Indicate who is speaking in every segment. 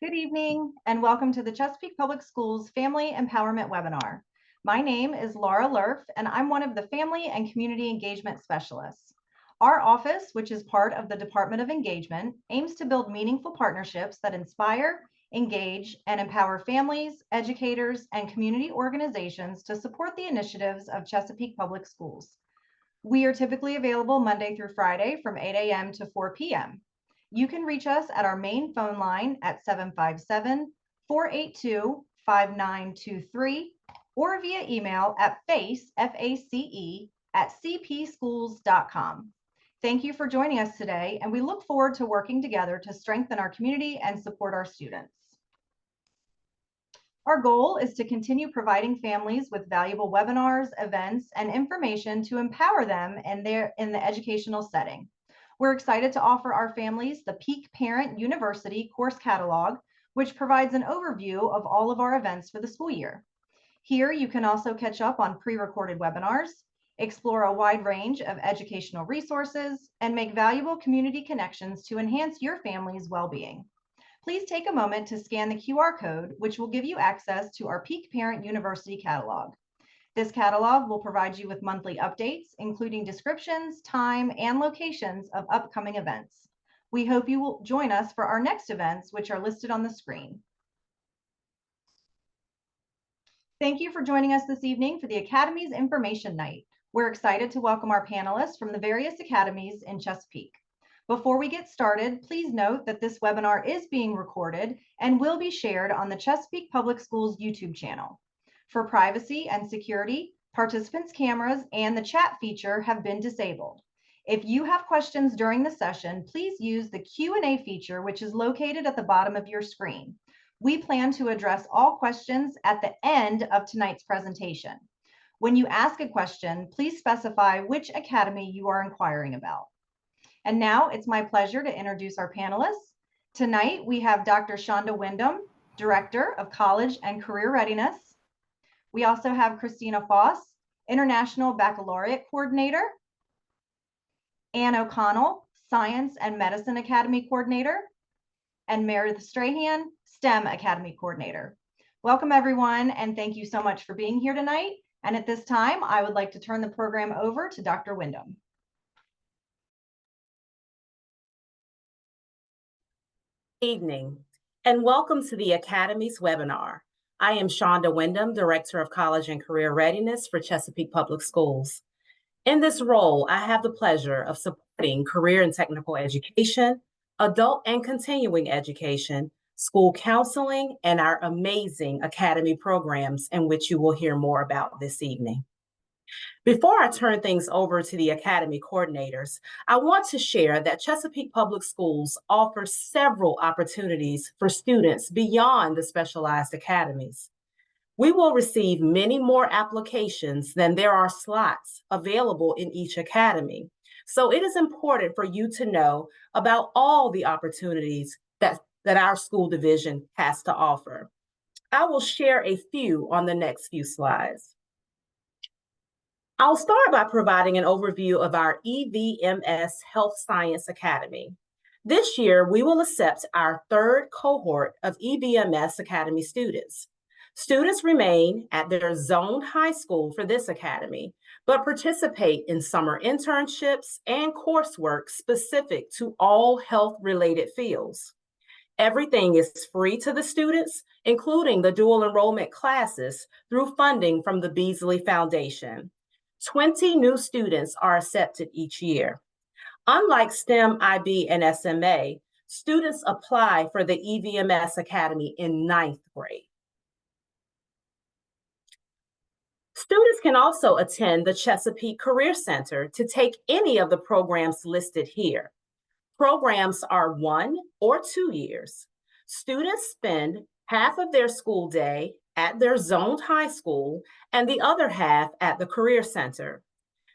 Speaker 1: Good evening and welcome to the Chesapeake Public Schools Family Empowerment Webinar. My name is Laura Lerf and I'm one of the Family and Community Engagement Specialists. Our office, which is part of the Department of Engagement, aims to build meaningful partnerships that inspire, engage, and empower families, educators, and community organizations to support the initiatives of Chesapeake Public Schools. We are typically available Monday through Friday from 8 a.m. to 4 p.m. You can reach us at our main phone line at 757-482-5923 or via email at face, F-A-C-E, at cpschools.com. Thank you for joining us today, and we look forward to working together to strengthen our community and support our students. Our goal is to continue providing families with valuable webinars, events, and information to empower them in the educational setting. We're excited to offer our families the Peak Parent University course catalog, which provides an overview of all of our events for the school year. Here you can also catch up on pre-recorded webinars, explore a wide range of educational resources, and make valuable community connections to enhance your family's well-being. Please take a moment to scan the QR code, which will give you access to our Peak Parent University catalog. This catalog will provide you with monthly updates, including descriptions, time, and locations of upcoming events. We hope you will join us for our next events, which are listed on the screen. Thank you for joining us this evening for the Academy's Information Night. We're excited to welcome our panelists from the various academies in Chesapeake. Before we get started, please note that this webinar is being recorded and will be shared on the Chesapeake Public Schools YouTube channel. For privacy and security, participants' cameras and the chat feature have been disabled. If you have questions during the session, please use the Q&A feature, which is located at the bottom of your screen. We plan to address all questions at the end of tonight's presentation. When you ask a question, please specify which academy you are inquiring about. And now it's my pleasure to introduce our panelists. Tonight, we have Dr. Shonda Wyndham, Director of College and Career Readiness. We also have Christina Foss, International Baccalaureate Coordinator. Ann O'Connell, Science and Medicine Academy Coordinator. And Meredith Strahan, STEM Academy Coordinator. Welcome everyone, and thank you so much for being here tonight. And at this time, I would like to turn the program over to Dr. Wyndham.
Speaker 2: Evening, and welcome to the Academy's webinar. I am Shonda Wyndham, Director of College and Career Readiness for Chesapeake Public Schools. In this role, I have the pleasure of supporting career and technical education, adult and continuing education, school counseling, and our amazing Academy programs in which you will hear more about this evening. Before I turn things over to the Academy coordinators, I want to share that Chesapeake Public Schools offers several opportunities for students beyond the specialized academies. We will receive many more applications than there are slots available in each academy. So it is important for you to know about all the opportunities that our school division has to offer. I will share a few on the next few slides. I'll start by providing an overview of our EVMS Health Science Academy. This year, we will accept our third cohort of EVMS Academy students. Students remain at their zoned high school for this academy, but participate in summer internships and coursework specific to all health-related fields. Everything is free to the students, including the dual enrollment classes through funding from the Beasley Foundation. 20 new students are accepted each year. Unlike STEM, IB, and SMA, students apply for the EVMS Academy in 9th grade. Students can also attend the Chesapeake Career Center to take any of the programs listed here. Programs are 1 or 2 years. Students spend half of their school day at their zoned high school and the other half at the Career Center.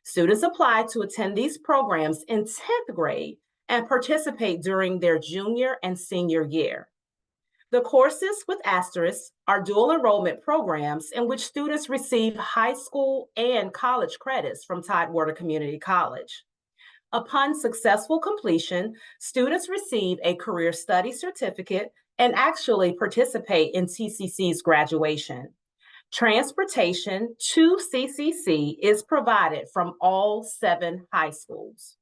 Speaker 2: Students apply to attend these programs in 10th grade and participate during their junior and senior year. The courses with asterisks are dual enrollment programs in which students receive high school and college credits from Tidewater Community College. Upon successful completion, students receive a career study certificate and actually participate in TCC's graduation. Transportation to CCC is provided from all 7 high schools.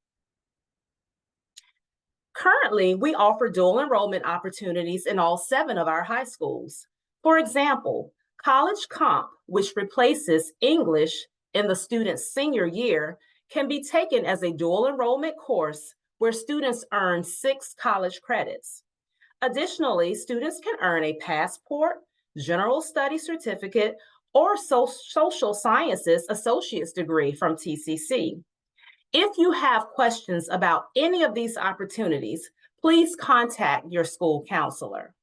Speaker 2: Currently, we offer dual enrollment opportunities in all 7 of our high schools. For example, College Comp, which replaces English in the student's senior year, can be taken as a dual enrollment course where students earn 6 college credits. Additionally, students can earn a passport, general study certificate, or social sciences associate's degree from TCC. If you have questions about any of these opportunities, please contact your school counselor.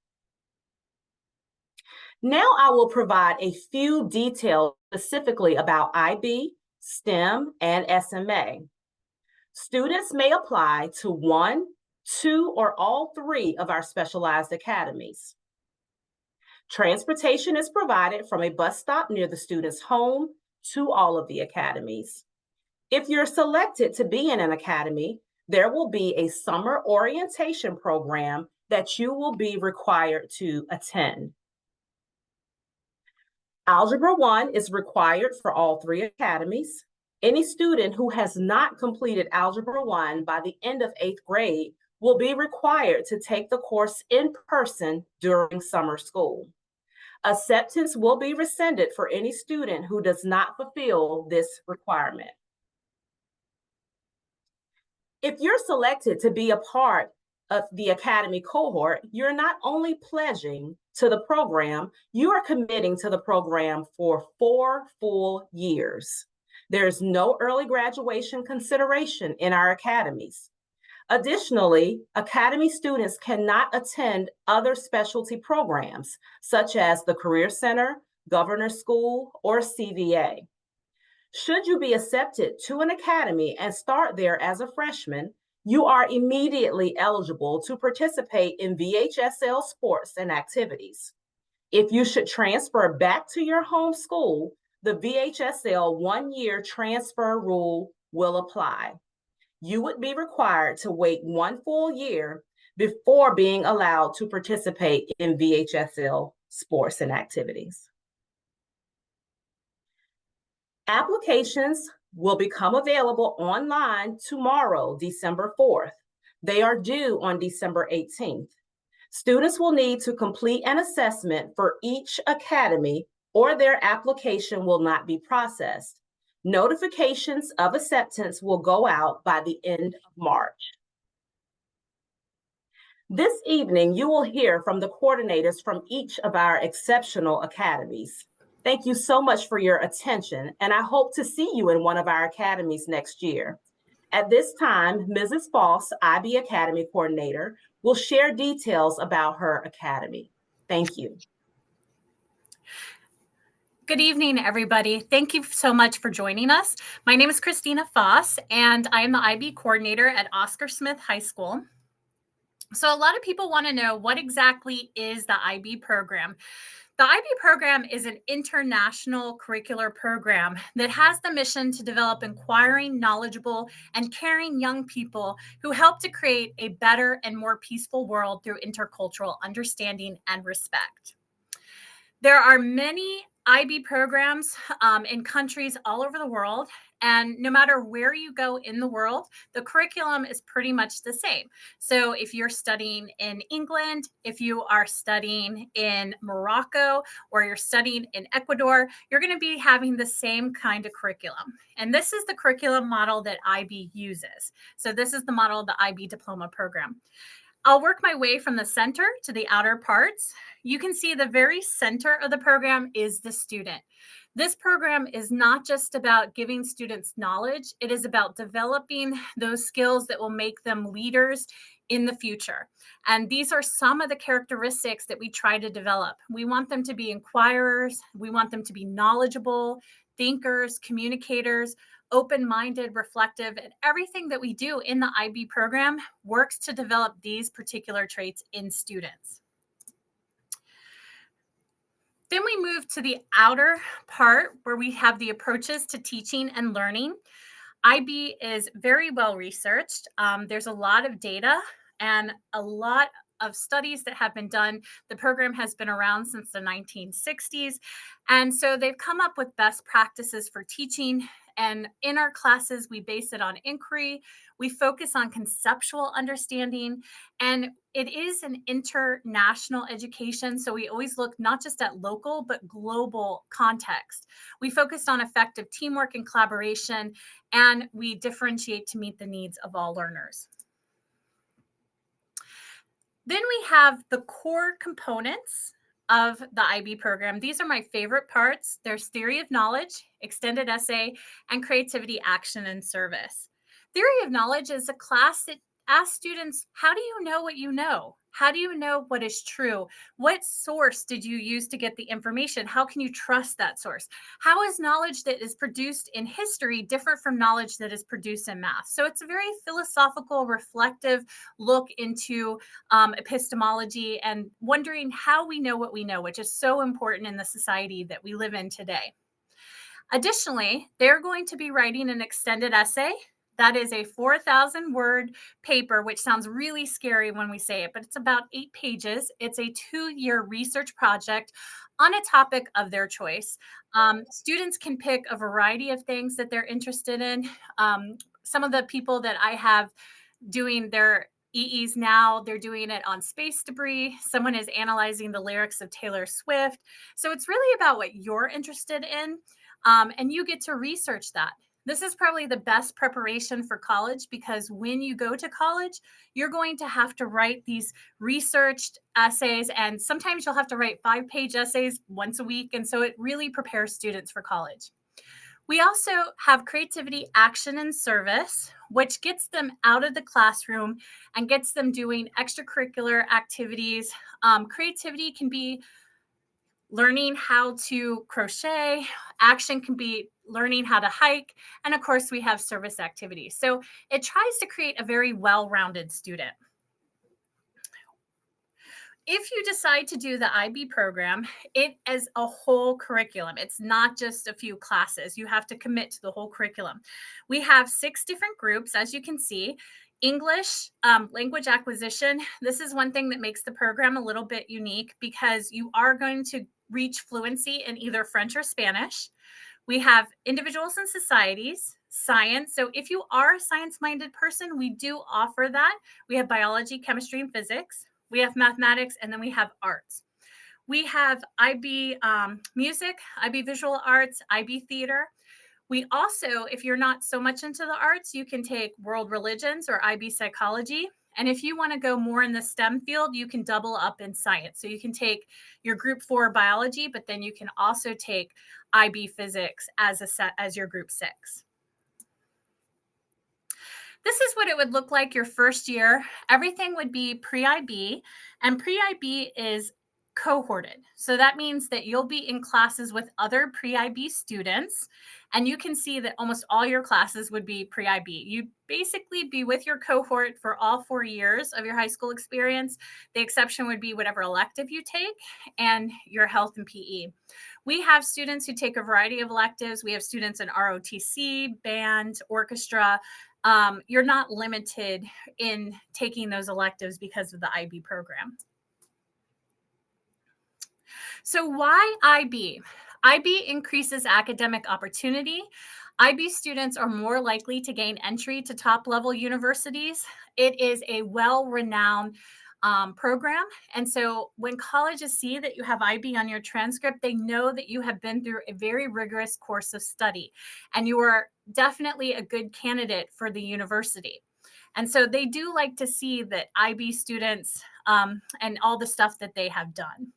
Speaker 2: Now I will provide a few details specifically about IB, STEM, and SMA. Students may apply to 1, 2, or all 3 of our specialized academies. Transportation is provided from a bus stop near the student's home to all of the academies. If you're selected to be in an academy, there will be a summer orientation program that you will be required to attend. Algebra 1 is required for all 3 academies. Any student who has not completed Algebra 1 by the end of 8th grade will be required to take the course in person during summer school. Acceptance will be rescinded for any student who does not fulfill this requirement. If you're selected to be a part of the Academy cohort, you're not only pledging to the program, you are committing to the program for 4 full years. There's no early graduation consideration in our academies. Additionally, Academy students cannot attend other specialty programs, such as the Career Center, Governor's School, or CVA. Should you be accepted to an academy and start there as a freshman, you are immediately eligible to participate in VHSL sports and activities. If you should transfer back to your home school, the VHSL 1-year transfer rule will apply. You would be required to wait 1 full year before being allowed to participate in VHSL sports and activities. Applications will become available online tomorrow, December 4th. They are due on December 18th. Students will need to complete an assessment for each academy or their application will not be processed. Notifications of acceptance will go out by the end of March. This evening, you will hear from the coordinators from each of our exceptional academies. Thank you so much for your attention, and I hope to see you in one of our academies next year. At this time, Mrs. Foss, IB Academy Coordinator, will share details about her academy. Thank you.
Speaker 3: Good evening, everybody. Thank you so much for joining us. My name is Christina Foss, and I am the IB Coordinator at Oscar Smith High School. So a lot of people want to know, what exactly is the IB program? The IB program is an international curricular program that has the mission to develop inquiring, knowledgeable, and caring young people who help to create a better and more peaceful world through intercultural understanding and respect. There are many IB programs in countries all over the world, and no matter where you go in the world, the curriculum is pretty much the same. So if you're studying in England, if you are studying in Morocco, or you're studying in Ecuador, you're going to be having the same kind of curriculum. And this is the curriculum model that IB uses. So this is the model of the IB diploma program. I'll work my way from the center to the outer parts. You can see the very center of the program is the student. This program is not just about giving students knowledge, it is about developing those skills that will make them leaders in the future. And these are some of the characteristics that we try to develop. We want them to be inquirers, we want them to be knowledgeable, thinkers, communicators, open-minded, reflective, and everything that we do in the IB program works to develop these particular traits in students. Then we move to the outer part where we have the approaches to teaching and learning. IB is very well researched. There's a lot of data and a lot of studies that have been done. The program has been around since the 1960s. And so they've come up with best practices for teaching. And in our classes, we base it on inquiry. We focus on conceptual understanding. And it is an international education. So we always look not just at local, but global context. We focused on effective teamwork and collaboration, and we differentiate to meet the needs of all learners. Then we have the core components of the IB program. These are my favorite parts. There's theory of knowledge, extended essay, and creativity, action, and service. Theory of knowledge is a class that asks students, how do you know what you know? How do you know what is true? What source did you use to get the information? How can you trust that source? How is knowledge that is produced in history different from knowledge that is produced in math? So it's a very philosophical, reflective look into epistemology and wondering how we know what we know, which is so important in the society that we live in today. Additionally, they're going to be writing an extended essay. That is a 4,000 word paper, which sounds really scary when we say it, but it's about 8 pages. It's a 2-year research project on a topic of their choice. Students can pick a variety of things that they're interested in. Some of the people that I have doing their EEs now, they're doing it on space debris. Someone is analyzing the lyrics of Taylor Swift. So it's really about what you're interested in, and you get to research that. This is probably the best preparation for college, because when you go to college, you're going to have to write these researched essays, and sometimes you'll have to write 5-page essays once a week. And so it really prepares students for college. We also have creativity, action, and service, which gets them out of the classroom and gets them doing extracurricular activities. Creativity can be learning how to crochet. Action can be learning how to hike. And of course, we have service activities. So it tries to create a very well-rounded student. If you decide to do the IB program, it is a whole curriculum. It's not just a few classes. You have to commit to the whole curriculum. We have 6 different groups, as you can see. English, language acquisition. This is one thing that makes the program a little bit unique, because you are going to reach fluency in either French or Spanish. We have individuals and societies, science. So if you are a science-minded person, we do offer that. We have biology, chemistry, and physics. We have mathematics, and then we have arts. We have IB music, IB visual arts, IB theater. We also, if you're not so much into the arts, you can take world religions or IB psychology. And if you want to go more in the STEM field, you can double up in science. So you can take your group 4 biology, but then you can also take IB physics as your group 6. This is what it would look like your first year. Everything would be pre-IB, and pre-IB is cohorted. So that means that you'll be in classes with other pre-IB students, and you can see that almost all your classes would be pre-IB. You'd basically be with your cohort for all 4 years of your high school experience. The exception would be whatever elective you take and your health and PE. We have students who take a variety of electives. We have students in ROTC, band, orchestra. You're not limited in taking those electives because of the IB program. So why IB? IB increases academic opportunity. IB students are more likely to gain entry to top-level universities. It is a well-renowned program. And so when colleges see that you have IB on your transcript, they know that you have been through a very rigorous course of study, and you are definitely a good candidate for the university. And so they do like to see that IB students and all the stuff that they have done.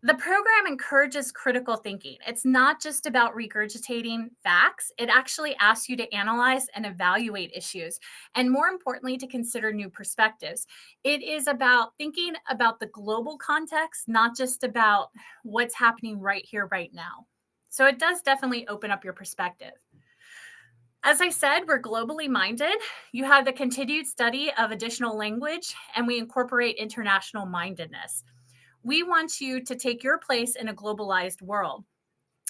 Speaker 3: The program encourages critical thinking. It's not just about regurgitating facts. It actually asks you to analyze and evaluate issues, and more importantly, to consider new perspectives. It is about thinking about the global context, not just about what's happening right here, right now. So it does definitely open up your perspective. As I said, we're globally minded. You have the continued study of additional language, and we incorporate international mindedness. We want you to take your place in a globalized world.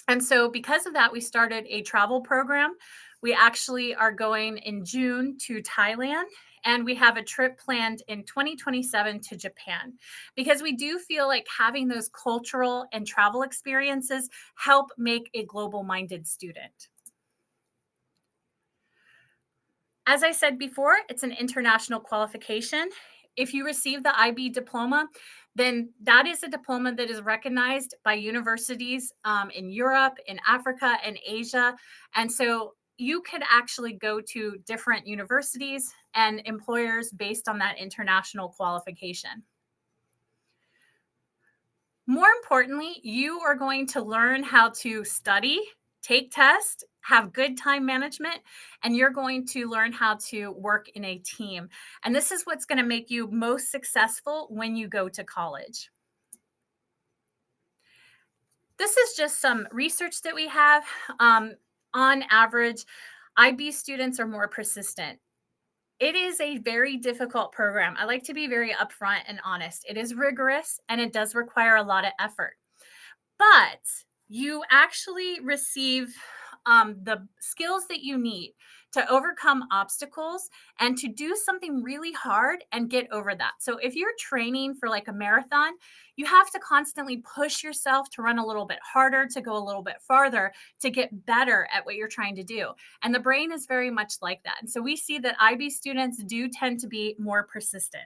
Speaker 3: And so because of that, we started a travel program. We actually are going in June to Thailand, and we have a trip planned in 2027 to Japan, because we do feel like having those cultural and travel experiences help make a global-minded student. As I said before, it's an international qualification. If you receive the IB diploma, then that is a diploma that is recognized by universities in Europe, in Africa, and Asia. And so you could actually go to different universities and employers based on that international qualification. More importantly, you are going to learn how to study, take tests, have good time management, and you're going to learn how to work in a team. And this is what's going to make you most successful when you go to college. This is just some research that we have. On average, IB students are more persistent. It is a very difficult program. I like to be very upfront and honest. It is rigorous and it does require a lot of effort, but you actually receive the skills that you need to overcome obstacles and to do something really hard and get over that. So if you're training for like a marathon, you have to constantly push yourself to run a little bit harder, to go a little bit farther, to get better at what you're trying to do. And the brain is very much like that. And so we see that IB students do tend to be more persistent.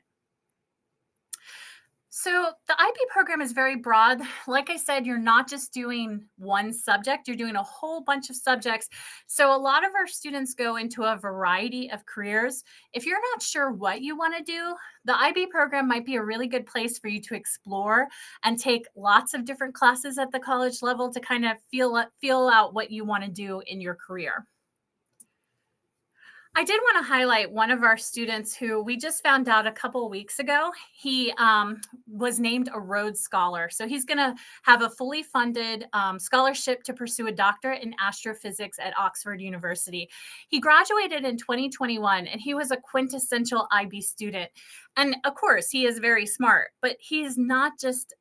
Speaker 3: So the IB program is very broad. Like I said, you're not just doing one subject, you're doing a whole bunch of subjects. So a lot of our students go into a variety of careers. If you're not sure what you want to do, the IB program might be a really good place for you to explore and take lots of different classes at the college level to kind of feel out what you want to do in your career. I did want to highlight one of our students who we just found out a couple of weeks ago. He was named a Rhodes Scholar. So he's going to have a fully funded scholarship to pursue a doctorate in astrophysics at Oxford University. He graduated in 2021 and he was a quintessential IB student. And of course, he is very smart, but he's not just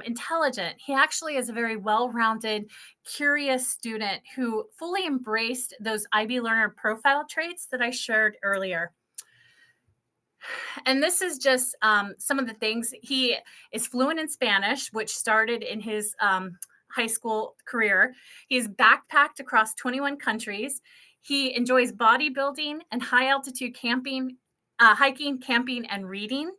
Speaker 3: intelligent. He actually is a very well-rounded, curious student who fully embraced those IB learner profile traits that I shared earlier. And this is just some of the things. He is fluent in Spanish, which started in his high school career. He's backpacked across 21 countries. He enjoys bodybuilding and high altitude camping, hiking, camping, and reading.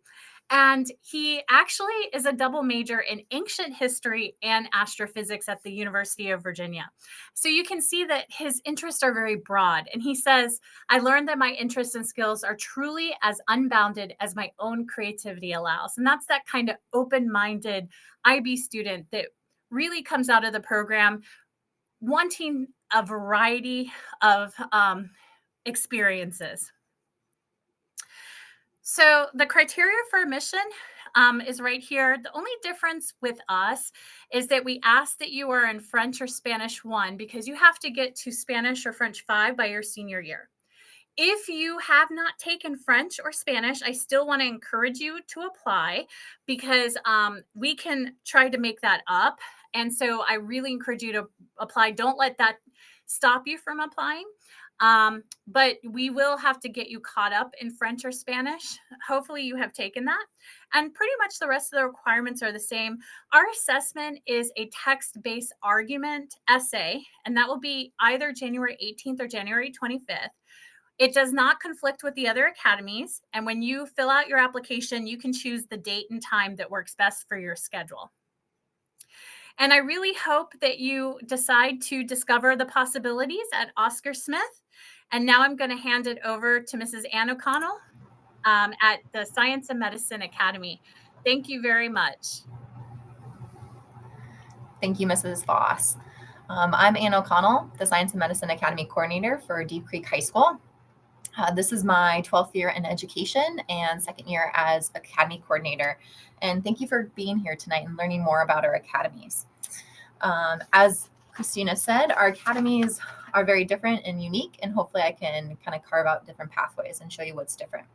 Speaker 3: And he actually is a double major in ancient history and astrophysics at the University of Virginia. So you can see that his interests are very broad. And he says, I learned that my interests and skills are truly as unbounded as my own creativity allows. And that's that kind of open-minded IB student that really comes out of the program wanting a variety of experiences. So the criteria for admission is right here. The only difference with us is that we ask that you are in French or Spanish 1 because you have to get to Spanish or French 5 by your senior year. If you have not taken French or Spanish, I still want to encourage you to apply because we can try to make that up. And so I really encourage you to apply. Don't let that stop you from applying. But we will have to get you caught up in French or Spanish. Hopefully you have taken that. And pretty much the rest of the requirements are the same. Our assessment is a text-based argument essay, and that will be either January 18th or January 25th. It does not conflict with the other academies. And when you fill out your application, you can choose the date and time that works best for your schedule. And I really hope that you decide to discover the possibilities at Oscar Smith. And now I'm going to hand it over to Mrs. Ann O'Connell at the Science and Medicine Academy. Thank you very much.
Speaker 4: Thank you, Mrs. Voss. I'm Ann O'Connell, the Science and Medicine Academy Coordinator for Deep Creek High School. This is my 12th year in education and second year as Academy Coordinator. And thank you for being here tonight and learning more about our academies. As Christina said, our academies are very different and unique, and hopefully I can kind of carve out different pathways and show you what's different.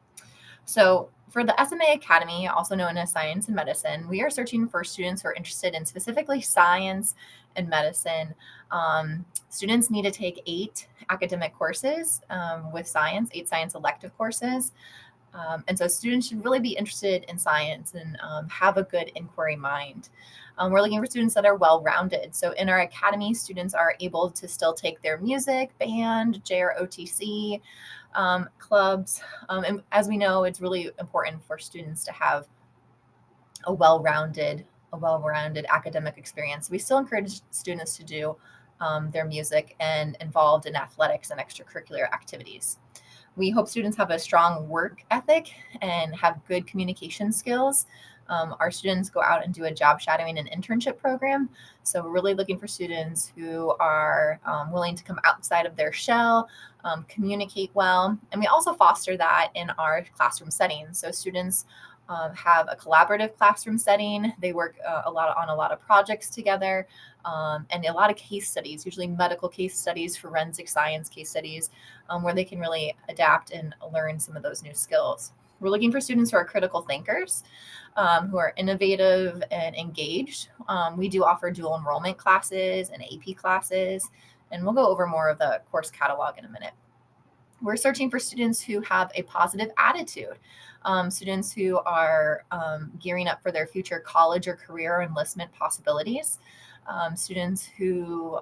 Speaker 4: So for the SMA Academy, also known as Science and Medicine, we are searching for students who are interested in specifically science and medicine. Students need to take 8 academic courses with science, 8 science elective courses. And so students should really be interested in science and have a good inquiry mind. We're looking for students that are well-rounded. So in our academy, students are able to still take their music, band, JROTC clubs. And as we know, it's really important for students to have a well-rounded academic experience. We still encourage students to do their music and involved in athletics and extracurricular activities. We hope students have a strong work ethic and have good communication skills. Our students go out and do a job shadowing and internship program. So we're really looking for students who are willing to come outside of their shell, communicate well. And we also foster that in our classroom setting. So students have a collaborative classroom setting. They work on a lot of projects together, and a lot of case studies, usually medical case studies, forensic science case studies, where they can really adapt and learn some of those new skills. We're looking for students who are critical thinkers, who are innovative and engaged. We do offer dual enrollment classes and AP classes, and we'll go over more of the course catalog in a minute. We're searching for students who have a positive attitude, students who are gearing up for their future college or career enlistment possibilities, students who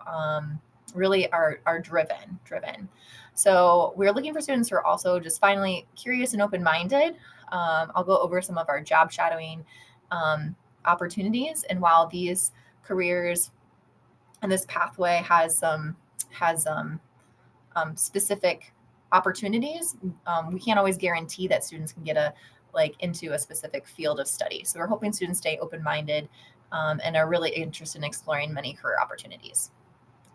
Speaker 4: really are driven. So we're looking for students who are also just finally curious and open-minded. I'll go over some of our job shadowing opportunities, and while these careers and this pathway has specific opportunities, we can't always guarantee that students can get into a specific field of study. So we're hoping students stay open-minded and are really interested in exploring many career opportunities.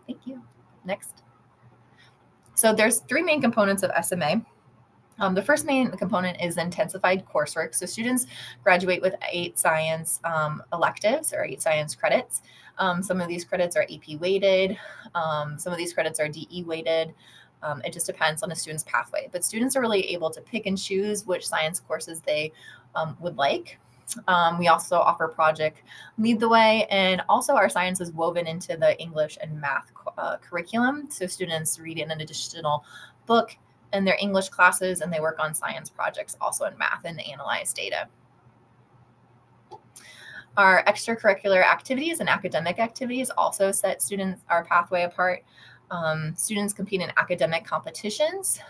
Speaker 4: Thank you. Next. So there's three main components of SMA. The first main component is intensified coursework. So students graduate with 8 science electives or 8 science credits. Some of these credits are AP weighted. Some of these credits are DE weighted. It just depends on the student's pathway. But students are really able to pick and choose which science courses they would like. We also offer Project Lead the Way, and also our science is woven into the English and math curriculum. So students read in an additional book in their English classes, and they work on science projects also in math and analyze data. Our extracurricular activities and academic activities also set our pathway apart. Students compete in academic competitions.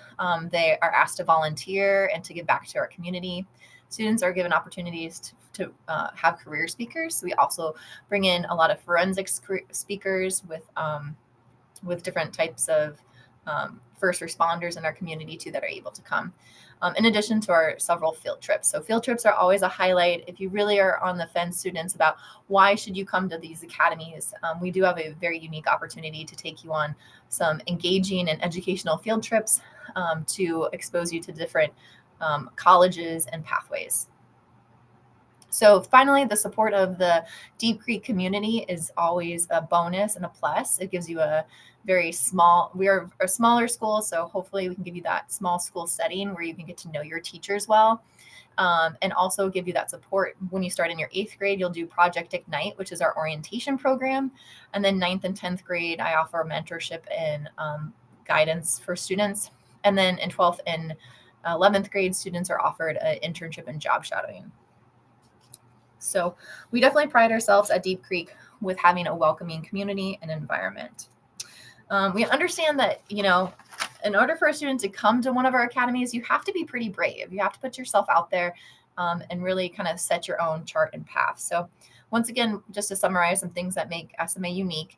Speaker 4: They are asked to volunteer and to give back to our community. Students are given opportunities to have career speakers. So we also bring in a lot of forensics speakers with different types of first responders in our community too that are able to come. In addition to our several field trips. So field trips are always a highlight. If you really are on the fence, students, about why should you come to these academies, we do have a very unique opportunity to take you on some engaging and educational field trips to expose you to different colleges and pathways. So finally, the support of the Deep Creek community is always a bonus and a plus. It gives you we are a smaller school, so hopefully we can give you that small school setting where you can get to know your teachers well, and also give you that support. When you start in your 8th grade, you'll do Project Ignite, which is our orientation program. And then 9th and 10th grade, I offer mentorship and guidance for students. And then in 12th and 11th grade, students are offered an internship and job shadowing. So we definitely pride ourselves at Deep Creek with having a welcoming community and environment. We understand that, in order for a student to come to one of our academies, you have to be pretty brave. You have to put yourself out there and really kind of set your own chart and path. So once again, just to summarize some things that make SMA unique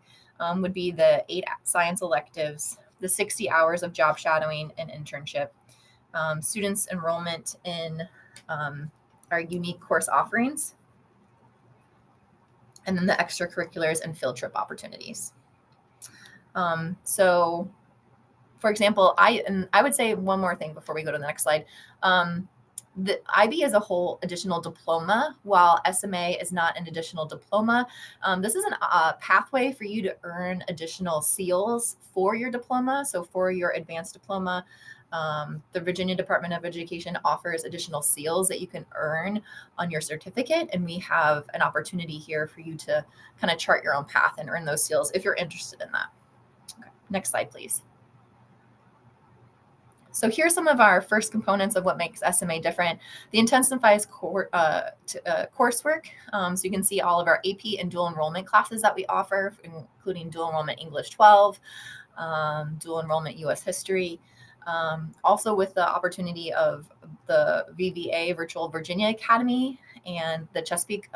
Speaker 4: would be the 8 science electives, the 60 hours of job shadowing and internship, students' enrollment in our unique course offerings, and then the extracurriculars and field trip opportunities. So for example, I would say one more thing before we go to the next slide. The IB is a whole additional diploma, while SMA is not an additional diploma. This is a pathway for you to earn additional seals for your diploma. So for your advanced diploma, the Virginia Department of Education offers additional seals that you can earn on your certificate. And we have an opportunity here for you to kind of chart your own path and earn those seals if you're interested in that. Okay, next slide, please. So here's some of our first components of what makes SMA different. The intensifies coursework. So you can see all of our AP and dual enrollment classes that we offer, including dual enrollment English 12, dual enrollment US History. Also with the opportunity of the VVA Virtual Virginia Academy and the Chesapeake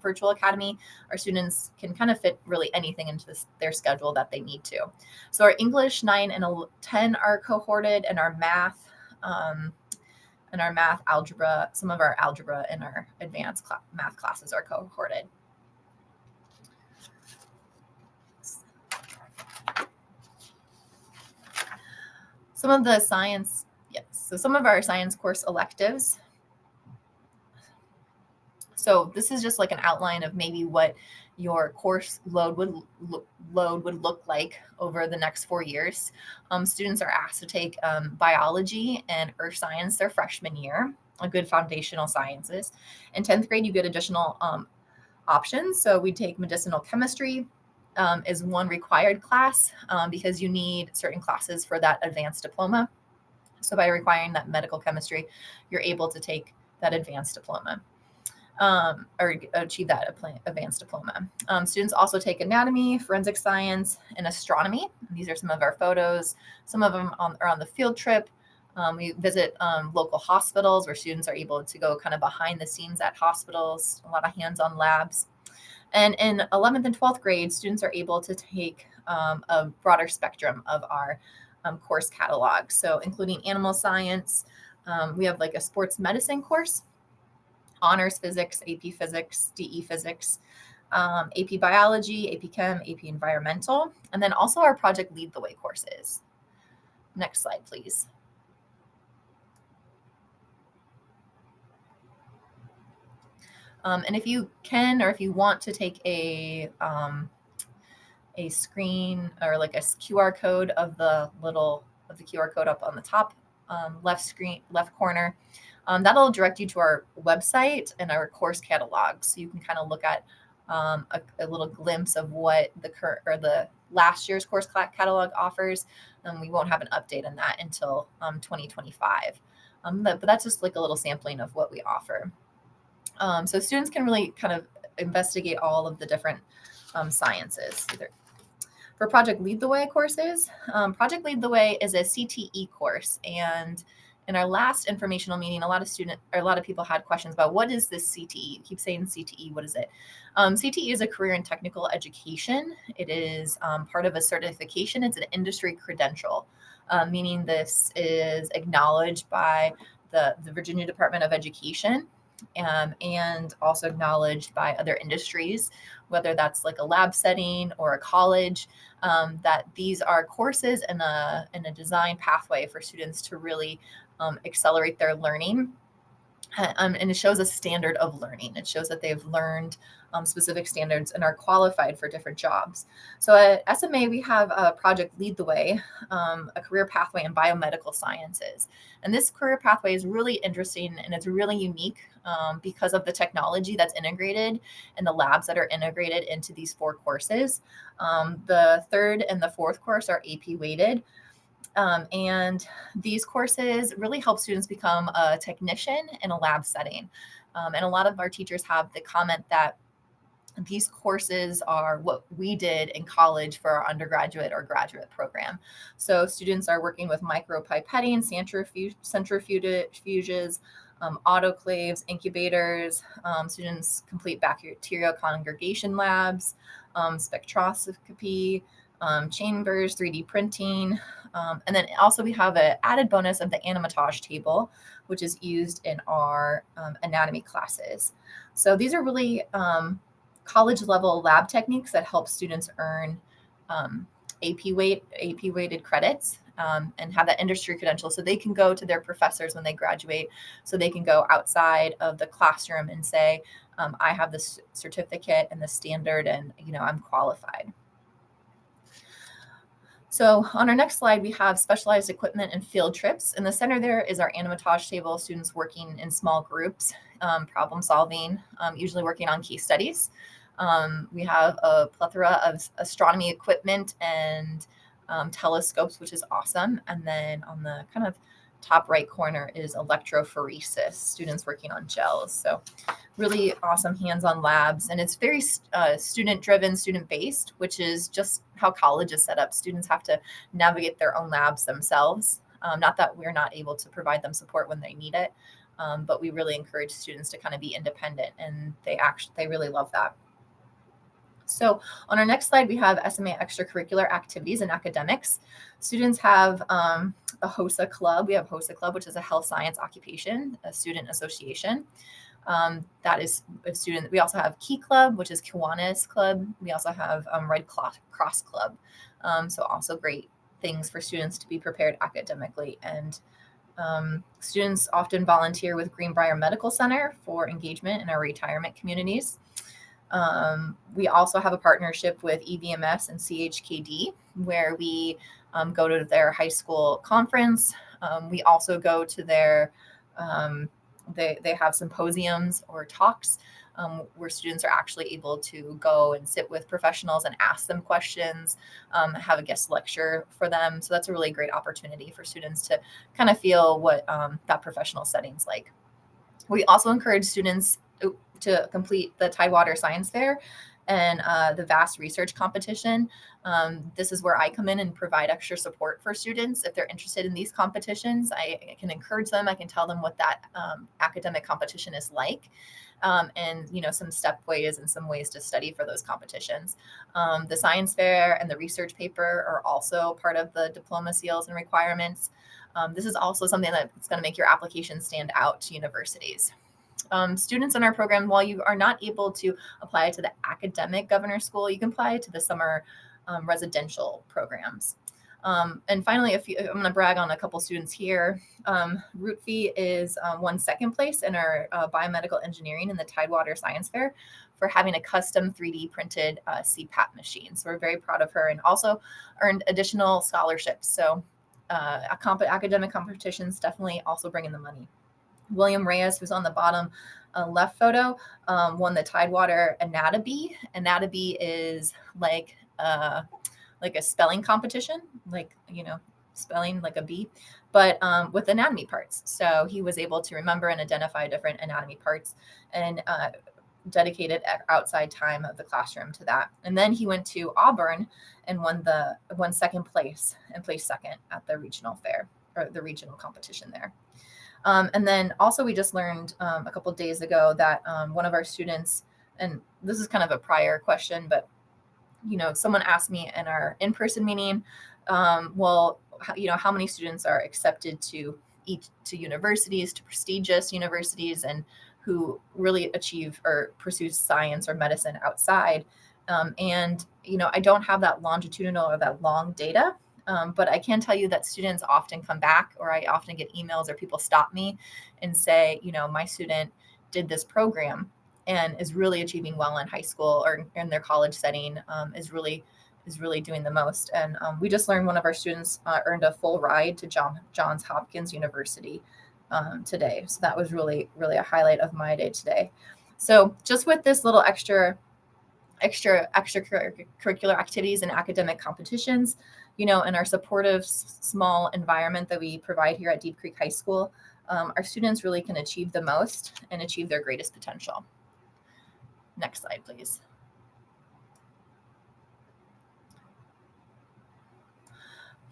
Speaker 4: Virtual Academy, our students can kind of fit really anything into their schedule that they need to. So our English 9 and 10 are cohorted, and our math, algebra, some of our algebra and our advanced math classes are cohorted. Some of the science, yes. So some of our science course electives. So this is just like an outline of maybe what your course load would look like over the next 4 years. Students are asked to take biology and earth science their freshman year, a good foundational sciences. In 10th grade, you get additional options. So we take medicinal chemistry is one required class because you need certain classes for that advanced diploma. So by requiring that medical chemistry, you're able to take that advanced diploma. Or achieve that advanced diploma. Students also take anatomy, forensic science, and astronomy. These are some of our photos. Some of them are on the field trip. We visit local hospitals where students are able to go kind of behind the scenes at hospitals, a lot of hands-on labs. And in 11th and 12th grade, students are able to take a broader spectrum of our course catalog. So including animal science, we have like a sports medicine course, honors physics, AP physics, DE physics, AP biology, AP chem, AP environmental, and then also our Project Lead the Way courses. Next slide, please. And if you can, or if you want to take a screen or like a QR code of the QR code up on the top left corner, that'll direct you to our website and our course catalog. So you can kind of look at a little glimpse of what the last year's course catalog offers. We won't have an update on that until 2025. But that's just like a little sampling of what we offer. So students can really kind of investigate all of the different sciences. For Project Lead the Way courses, Project Lead the Way is a CTE course, and in our last informational meeting, a lot of people had questions about what is this CTE. You keep saying CTE, what is it? CTE is a career and technical education. It is part of a certification. It's an industry credential, meaning this is acknowledged by the Virginia Department of Education and also acknowledged by other industries, whether that's like a lab setting or a college, that these are courses in a design pathway for students to really accelerate their learning. And it shows a standard of learning. It shows that they've learned specific standards and are qualified for different jobs. So at SMA, we have a Project Lead the Way, a career pathway in biomedical sciences. And this career pathway is really interesting and it's really unique because of the technology that's integrated and the labs that are integrated into these 4 courses. The 3rd and the 4th course are AP weighted. And these courses really help students become a technician in a lab setting. And a lot of our teachers have the comment that these courses are what we did in college for our undergraduate or graduate program. So students are working with micropipetting, centrifuges, autoclaves, incubators. Students complete bacterial congregation labs, spectroscopy, chambers, 3D printing. And then also we have an added bonus of the animatage table, which is used in our anatomy classes. So these are really college level lab techniques that help students earn AP weighted credits and have that industry credential so they can go to their professors when they graduate, so they can go outside of the classroom and say, I have this certificate and the standard and I'm qualified. So on our next slide, we have specialized equipment and field trips. In the center there is our animatage table, students working in small groups, problem solving, usually working on case studies. We have a plethora of astronomy equipment and telescopes, which is awesome. And then on the kind of top right corner is electrophoresis, students working on gels. So really awesome hands-on labs. And it's very student-driven, student-based, which is just how college is set up. Students have to navigate their own labs themselves. Not that we're not able to provide them support when they need it, but we really encourage students to kind of be independent, and they really love that. So on our next slide, we have SMA extracurricular activities and academics. Students have a HOSA club. We have HOSA club, which is a health science occupation, a student association. That is a student. We also have Key Club, which is Kiwanis Club. We also have Red Cross Club. So also great things for students to be prepared academically. And students often volunteer with Greenbrier Medical Center for engagement in our retirement communities. We also have a partnership with EVMS and CHKD, where we go to their high school conference. We also go to their, they have symposiums or talks where students are actually able to go and sit with professionals and ask them questions, have a guest lecture for them. So that's a really great opportunity for students to kind of feel what that professional setting's like. We also encourage students to complete the Tidewater Science Fair and the VAST research competition. This is where I come in and provide extra support for students. If they're interested in these competitions, I can encourage them. I can tell them what that academic competition is like. And some step ways and some ways to study for those competitions. The science fair and the research paper are also part of the diploma seals and requirements. This is also something that's going to make your application stand out to universities. Students in our program, while you are not able to apply to the academic governor school, you can apply to the summer residential programs. And finally, I'm going to brag on a couple students here. Rootfi is won second place in our biomedical engineering in the Tidewater Science Fair for having a custom 3D printed CPAP machine. So we're very proud of her, and also earned additional scholarships. So academic competitions definitely also bring in the money. William Reyes, who's on the bottom left photo, won the Tidewater Anatomy. Anatomy is like a spelling competition, spelling like a bee, but with anatomy parts. So he was able to remember and identify different anatomy parts and dedicated outside time of the classroom to that. And then he went to Auburn and won second place and placed second at the regional fair, or the regional competition there. And then also we just learned a couple of days ago that one of our students, and this is kind of a prior question, but someone asked me in our in-person meeting, how many students are accepted to universities, to prestigious universities, and who really achieve or pursue science or medicine outside. And I don't have that longitudinal or that long data. But I can tell you that students often come back, or I often get emails or people stop me and say, my student did this program and is really achieving well in high school or in their college setting, is really doing the most. And we just learned one of our students earned a full ride to Johns Hopkins University today. So that was really, really a highlight of my day today. So just with this little extracurricular activities and academic competitions, in our supportive small environment that we provide here at Deep Creek High School, our students really can achieve the most and achieve their greatest potential. Next slide, please.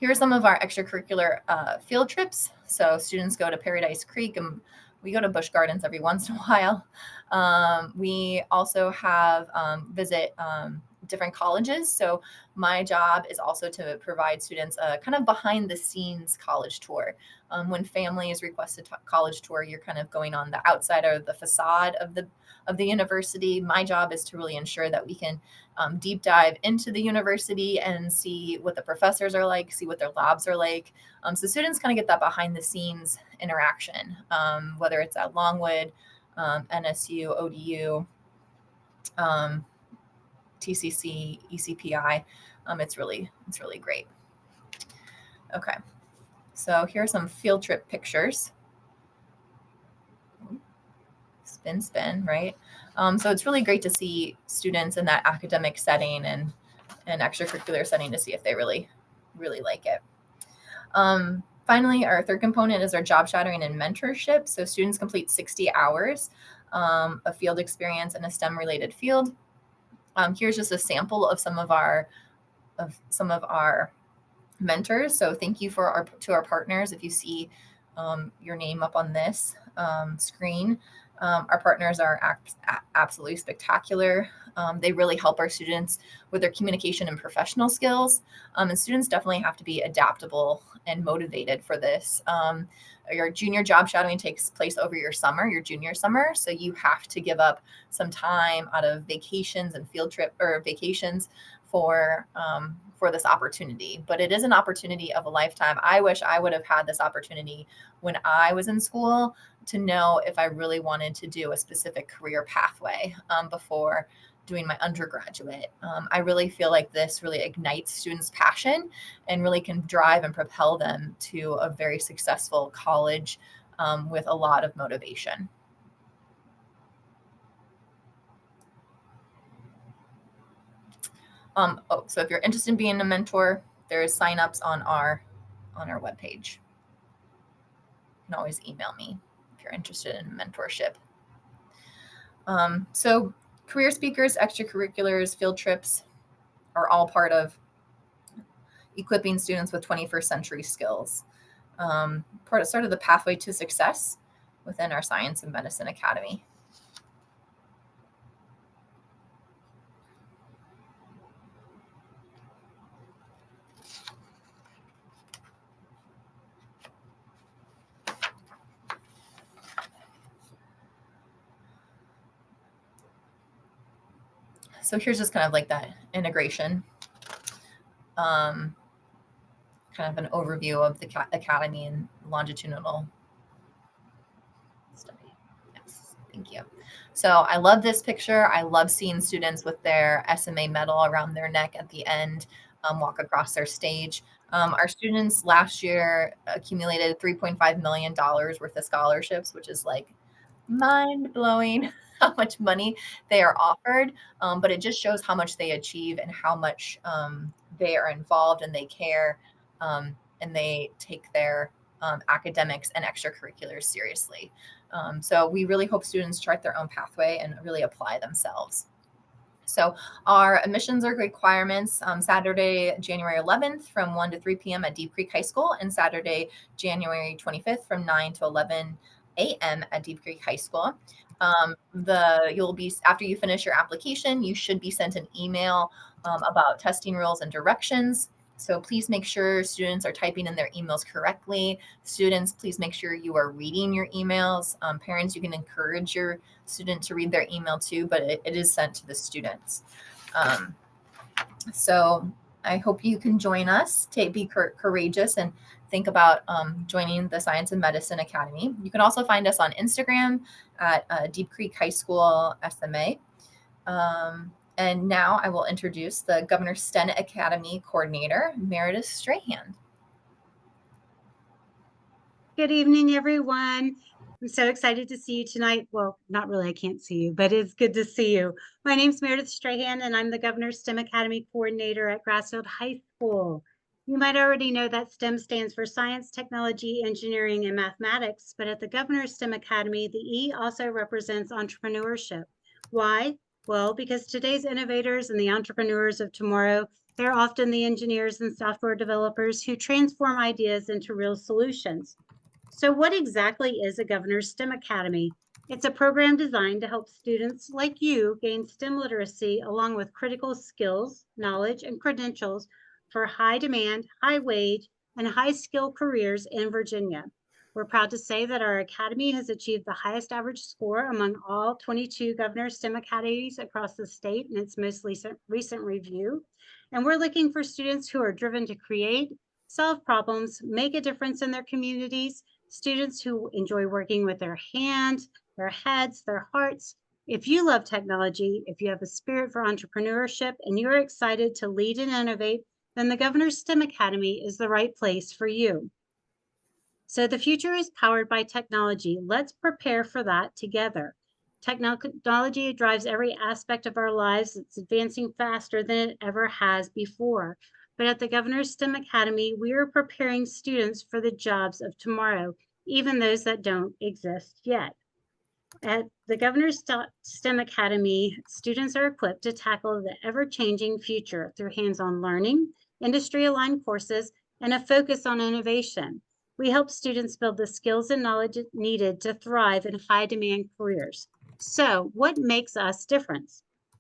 Speaker 4: Here are some of our extracurricular field trips. So students go to Paradise Creek, and we go to Busch Gardens every once in a while. We also have visit different colleges. So my job is also to provide students a kind of behind the scenes college tour. When families request a college tour, you're kind of going on the outside or the facade of the university. My job is to really ensure that we can deep dive into the university and see what the professors are like, see what their labs are like. So students kind of get that behind the scenes interaction, whether it's at Longwood, NSU, ODU, TCC, ECPI. It's really great. Okay, so here are some field trip pictures. Spin, right? So it's really great to see students in that academic setting and extracurricular setting to see if they really really like it. Finally, our third component is our job shadowing and mentorship. So students complete 60 hours of field experience in a STEM related field. Here's just a sample of some of our mentors. So thank you to our partners. If you see your name up on this screen, our partners are absolutely spectacular. They really help our students with their communication and professional skills. And students definitely have to be adaptable and motivated for this. Your junior job shadowing takes place over your junior summer. So you have to give up some time out of vacations and field trip or vacations for this opportunity. But it is an opportunity of a lifetime. I wish I would have had this opportunity when I was in school to know if I really wanted to do a specific career pathway before doing my undergraduate. I really feel like this really ignites students' passion and really can drive and propel them to a very successful college with a lot of motivation. So if you're interested in being a mentor, there's signups on our webpage. You can always email me if you're interested in mentorship. So career speakers, extracurriculars, field trips are all part of equipping students with 21st century skills. Sort of the pathway to success within our Science and Medicine Academy. So here's just kind of like that integration, kind of an overview of the Academy and longitudinal study. Yes, thank you. So I love this picture. I love seeing students with their SMA medal around their neck at the end walk across their stage. Our students last year accumulated $3.5 million worth of scholarships, which is like mind-blowing how much money they are offered, but it just shows how much they achieve and how much they are involved and they care, and they take their academics and extracurriculars seriously. So we really hope students chart their own pathway and really apply themselves. So our admissions are requirements Saturday, January 11th from 1 to 3 p.m. at Deep Creek High School, and Saturday, January 25th from 9 to 11 a.m. at Deep Creek High School. You'll be, after you finish your application, you should be sent an email about testing rules and directions. So please make sure students are typing in their emails correctly. Students, please make sure you are reading your emails. Parents, you can encourage your student to read their email too, but it is sent to the students. So I hope you can join us, be courageous and think about joining the Science and Medicine Academy. You can also find us on Instagram at Deep Creek High School SMA. And now I will introduce the Governor STEM Academy Coordinator, Meredith Strahan.
Speaker 5: Good evening, everyone. I'm so excited to see you tonight. Well, not really, I can't see you, but it's good to see you. My name's Meredith Strahan, and I'm the Governor STEM Academy Coordinator at Grassfield High School. You might already know that STEM stands for Science, Technology, Engineering, and Mathematics, but at the Governor STEM Academy, the E also represents entrepreneurship. Why? Well, because today's innovators and the entrepreneurs of tomorrow, they're often the engineers and software developers who transform ideas into real solutions. So what exactly is a Governor STEM Academy? It's a program designed to help students like you gain STEM literacy along with critical skills, knowledge, and credentials for high demand, high wage, and high skill careers in Virginia. We're proud to say that our academy has achieved the highest average score among all 22 Governor STEM academies across the state in its most recent review. And we're looking for students who are driven to create, solve problems, make a difference in their communities, students who enjoy working with their hands, their heads, their hearts. If you love technology, if you have a spirit for entrepreneurship, and you're excited to lead and innovate, then the Governor STEM Academy is the right place for you. So the future is powered by technology. Let's prepare for that together. Technology drives every aspect of our lives. It's advancing faster than it ever has before. But at the Governor's STEM Academy, we are preparing students for the jobs of tomorrow, even those that don't exist yet. At the Governor's STEM Academy, students are equipped to tackle the ever-changing future through hands-on learning, industry-aligned courses, and a focus on innovation. We help students build the skills and knowledge needed to thrive in high-demand careers. So, what makes us different?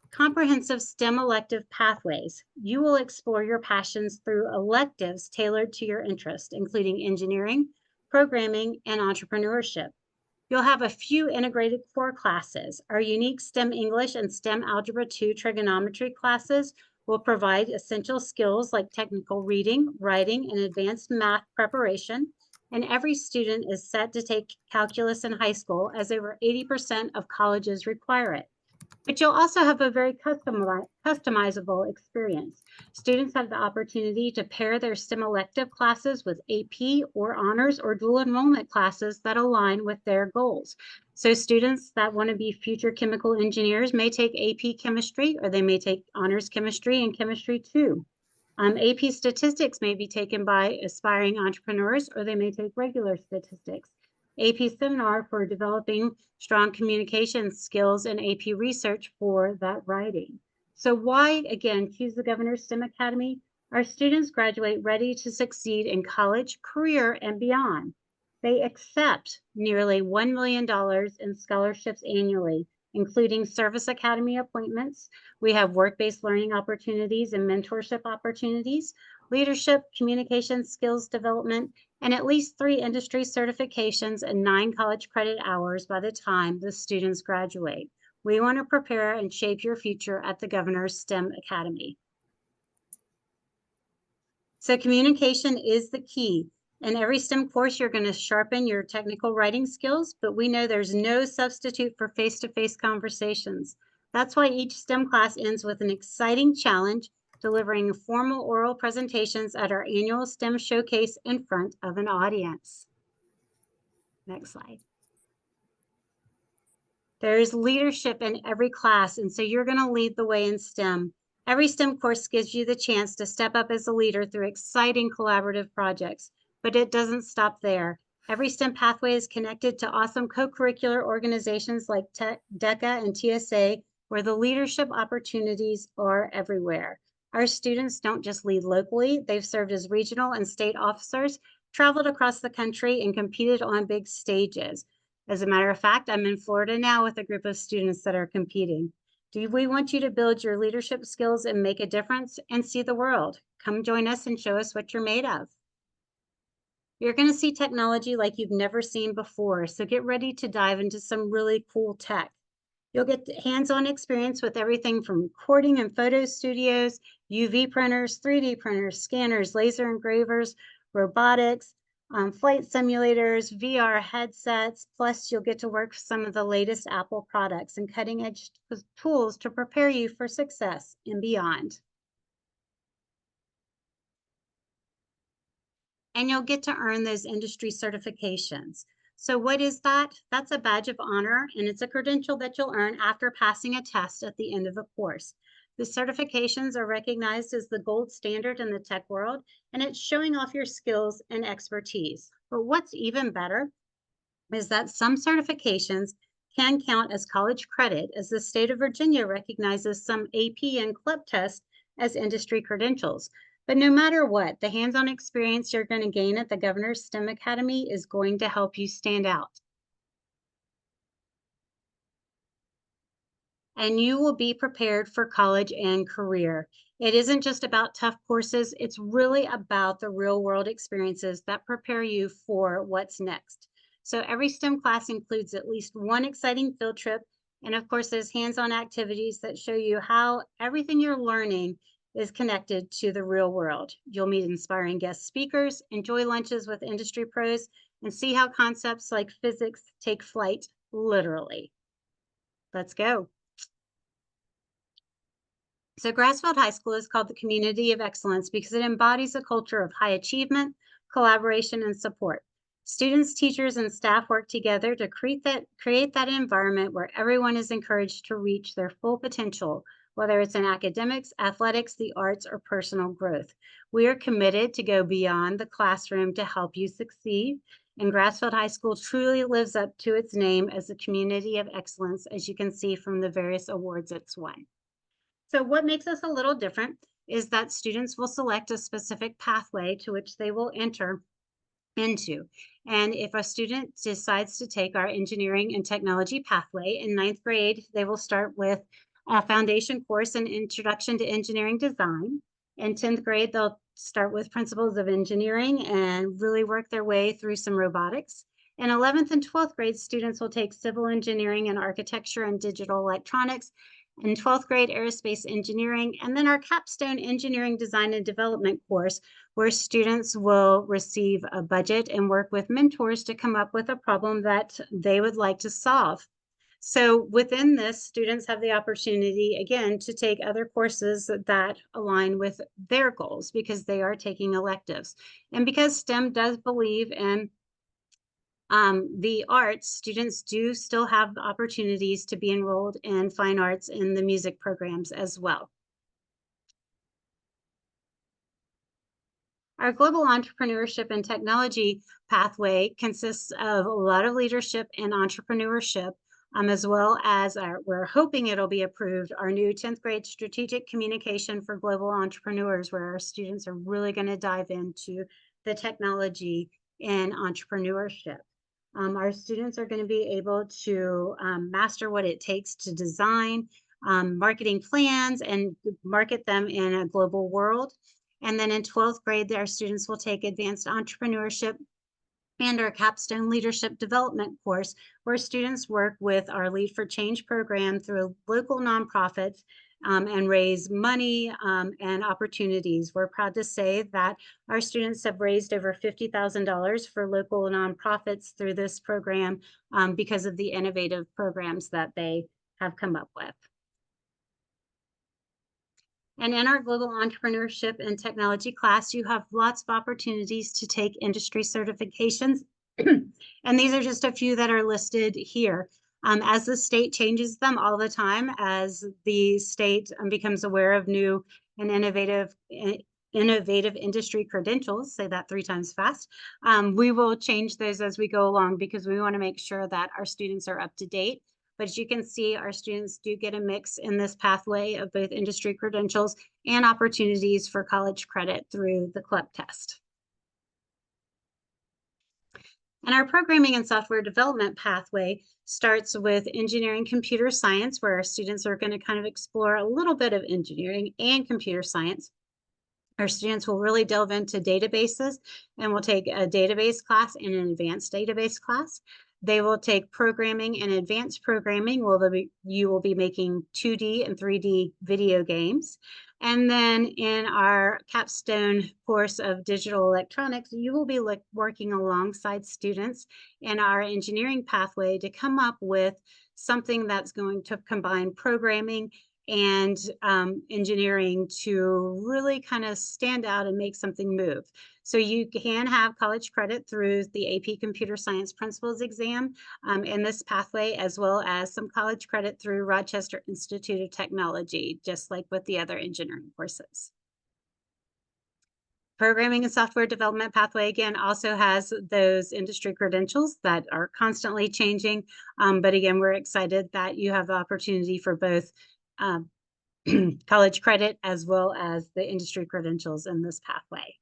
Speaker 5: Comprehensive STEM elective pathways. You will explore your passions through electives tailored to your interest, including engineering, programming, and entrepreneurship. You'll have a few integrated core classes. Our unique STEM English and STEM Algebra 2 trigonometry classes will provide essential skills like technical reading, writing, and advanced math preparation. And every student is set to take calculus in high school, as over 80% of colleges require it. But you'll also have a very customizable experience. Students have the opportunity to pair their STEM elective classes with AP or honors or dual enrollment classes that align with their goals. So students that want to be future chemical engineers may take AP chemistry, or they may take honors chemistry and chemistry too. AP statistics may be taken by aspiring entrepreneurs, or they may take regular statistics. AP seminar for developing strong communication skills, and AP research for that writing. So why, again, choose the Governor's STEM Academy? Our students graduate ready to succeed in college, career, and beyond. They accept nearly $1 million in scholarships annually, including service academy appointments. We have work-based learning opportunities and mentorship opportunities, leadership, communication skills development, and at least 3 industry certifications and 9 college credit hours by the time the students graduate. We want to prepare and shape your future at the Governor's STEM Academy. So communication is the key. In every STEM course, you're going to sharpen your technical writing skills, but we know there's no substitute for face-to-face conversations. That's why each STEM class ends with an exciting challenge, delivering formal oral presentations at our annual STEM showcase in front of an audience. Next slide. There's leadership in every class, and so you're going to lead the way in STEM. Every STEM course gives you the chance to step up as a leader through exciting collaborative projects, but it doesn't stop there. Every STEM pathway is connected to awesome co-curricular organizations like DECA and TSA, where the leadership opportunities are everywhere. Our students don't just lead locally, they've served as regional and state officers, traveled across the country, and competed on big stages. As a matter of fact, I'm in Florida now with a group of students that are competing. We want you to build your leadership skills and make a difference and see the world. Come join us and show us what you're made of. You're going to see technology like you've never seen before, so get ready to dive into some really cool tech. You'll get hands-on experience with everything from recording and photo studios, UV printers, 3D printers, scanners, laser engravers, robotics, flight simulators, VR headsets, plus you'll get to work with some of the latest Apple products and cutting-edge tools to prepare you for success and beyond. And you'll get to earn those industry certifications. So what is that? That's a badge of honor, and it's a credential that you'll earn after passing a test at the end of the course. The certifications are recognized as the gold standard in the tech world, and it's showing off your skills and expertise. But what's even better is that some certifications can count as college credit, as the state of Virginia recognizes some AP and CLEP tests as industry credentials. But no matter what, the hands-on experience you're going to gain at the Governor's STEM Academy is going to help you stand out. And you will be prepared for college and career. It isn't just about tough courses, it's really about the real-world experiences that prepare you for what's next. So every STEM class includes at least one exciting field trip, and of course, there's hands-on activities that show you how everything you're learning is connected to the real world. You'll meet inspiring guest speakers, enjoy lunches with industry pros, and see how concepts like physics take flight literally. Let's go. So Grassfield High School is called the Community of Excellence because it embodies a culture of high achievement, collaboration, and support. Students, teachers, and staff work together to create that environment where everyone is encouraged to reach their full potential whether it's in academics, athletics, the arts, or personal growth. We are committed to go beyond the classroom to help you succeed. And Grassfield High School truly lives up to its name as a community of excellence, as you can see from the various awards it's won. So what makes us a little different is that students will select a specific pathway to which they will enter into. And if a student decides to take our engineering and technology pathway in 9th grade, they will start with a foundation course in Introduction to Engineering Design. In 10th grade, they'll start with Principles of Engineering and really work their way through some robotics. In 11th and 12th grade, students will take Civil Engineering and Architecture and Digital Electronics. In 12th grade, Aerospace Engineering, and then our capstone Engineering Design and Development course, where students will receive a budget and work with mentors to come up with a problem that they would like to solve. So within this, students have the opportunity, again, to take other courses that align with their goals because they are taking electives. And because STEM does believe in the arts, students do still have opportunities to be enrolled in fine arts in the music programs as well. Our global entrepreneurship and technology pathway consists of a lot of leadership and entrepreneurship, as well as we're hoping it'll be approved, our new 10th grade strategic communication for global entrepreneurs, where our students are really going to dive into the technology and entrepreneurship. Our students are going to be able to master what it takes to design marketing plans and market them in a global world. And then in 12th grade, our students will take advanced entrepreneurship and our capstone leadership development course, where students work with our Lead for Change program through local nonprofits and raise money and opportunities. We're proud to say that our students have raised over $50,000 for local nonprofits through this program because of the innovative programs that they have come up with. And in our global entrepreneurship and technology class, you have lots of opportunities to take industry certifications. And these are just a few that are listed here. As the state changes them all the time, as the state becomes aware of new and innovative industry credentials, say that 3 times fast, we will change those as we go along because we want to make sure that our students are up to date. But as you can see, our students do get a mix in this pathway of both industry credentials and opportunities for college credit through the CLEP test. And our programming and software development pathway starts with engineering computer science, where our students are going to kind of explore a little bit of engineering and computer science. Our students will really delve into databases and will take a database class and an advanced database class. They will take programming and advanced programming. You will be making 2D and 3D video games. And then in our capstone course of digital electronics, you will be working alongside students in our engineering pathway to come up with something that's going to combine programming and engineering to really kind of stand out and make something move. So you can have college credit through the AP Computer Science Principles exam in this pathway, as well as some college credit through Rochester Institute of Technology, just like with the other engineering courses. Programming and software development pathway, again, also has those industry credentials that are constantly changing. But again, we're excited that you have the opportunity for both college credit as well as the industry credentials in this pathway.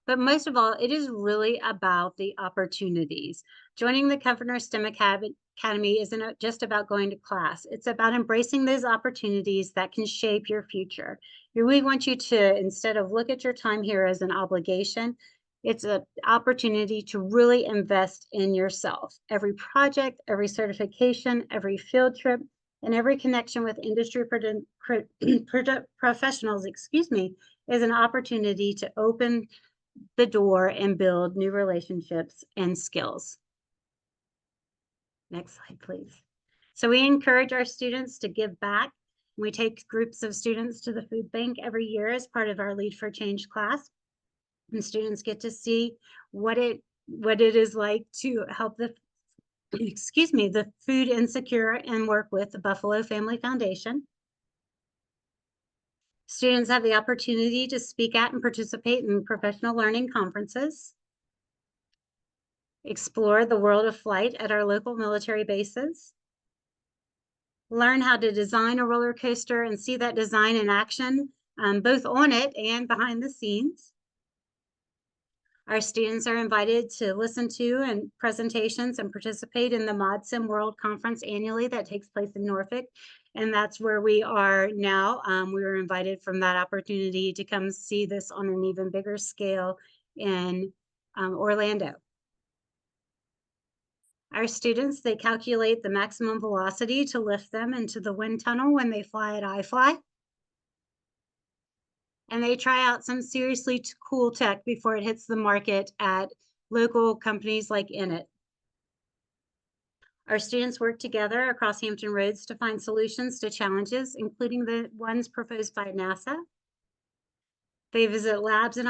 Speaker 5: But most of all, it is really about the opportunities. Joining the Governor STEM Academy isn't just about going to class. It's about embracing those opportunities that can shape your future. We really want you to, instead of look at your time here as an obligation, it's an opportunity to really invest in yourself. Every project, every certification, every field trip, and every connection with industry professionals, is an opportunity to open the door and build new relationships and skills. Next slide, please. So we encourage our students to give back. We take groups of students to the food bank every year as part of our Lead for Change class. And students get to see what it is like to help the excuse me, the Food Insecure and work with the Buffalo Family Foundation. Students have the opportunity to speak at and participate in professional learning conferences, explore the world of flight at our local military bases, learn how to design a roller coaster and see that design in action, both on it and behind the scenes. Our students are invited to listen to and presentations and participate in the ModSim World Conference annually that takes place in Norfolk. And that's where we are now. We were invited from that opportunity to come see this on an even bigger scale in Orlando. Our students, they calculate the maximum velocity to lift them into the wind tunnel when they fly at iFly. And they try out some seriously cool tech before it hits the market at local companies like Innit. Our students work together across Hampton Roads to find solutions to challenges, including the ones proposed by NASA. They visit labs and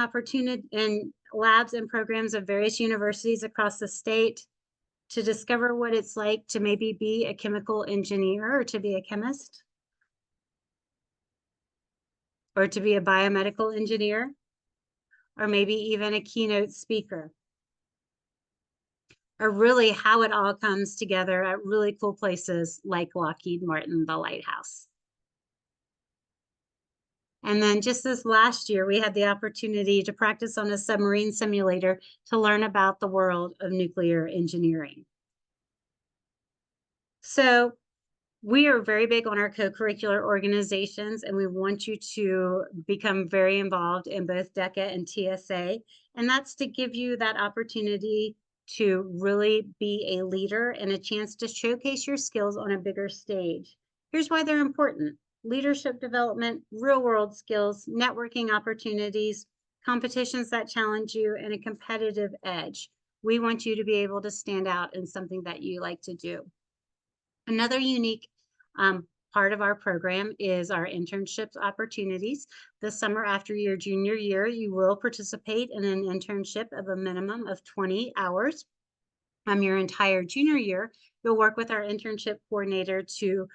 Speaker 5: programs of various universities across the state to discover what it's like to maybe be a chemical engineer or to be a chemist, or to be a biomedical engineer, or maybe even a keynote speaker, or really how it all comes together at really cool places like Lockheed Martin, the Lighthouse. And then just this last year, we had the opportunity to practice on a submarine simulator to learn about the world of nuclear engineering. So we are very big on our co-curricular organizations, and we want you to become very involved in both DECA and TSA. And that's to give you that opportunity to really be a leader and a chance to showcase your skills on a bigger stage. Here's why they're important: leadership development, real-world skills, networking opportunities, competitions that challenge you, and a competitive edge. We want you to be able to stand out in something that you like to do. Another unique part of our program is our internships opportunities. This summer after your junior year, you will participate in an internship of a minimum of 20 hours. Your entire junior year, you'll work with our internship coordinator to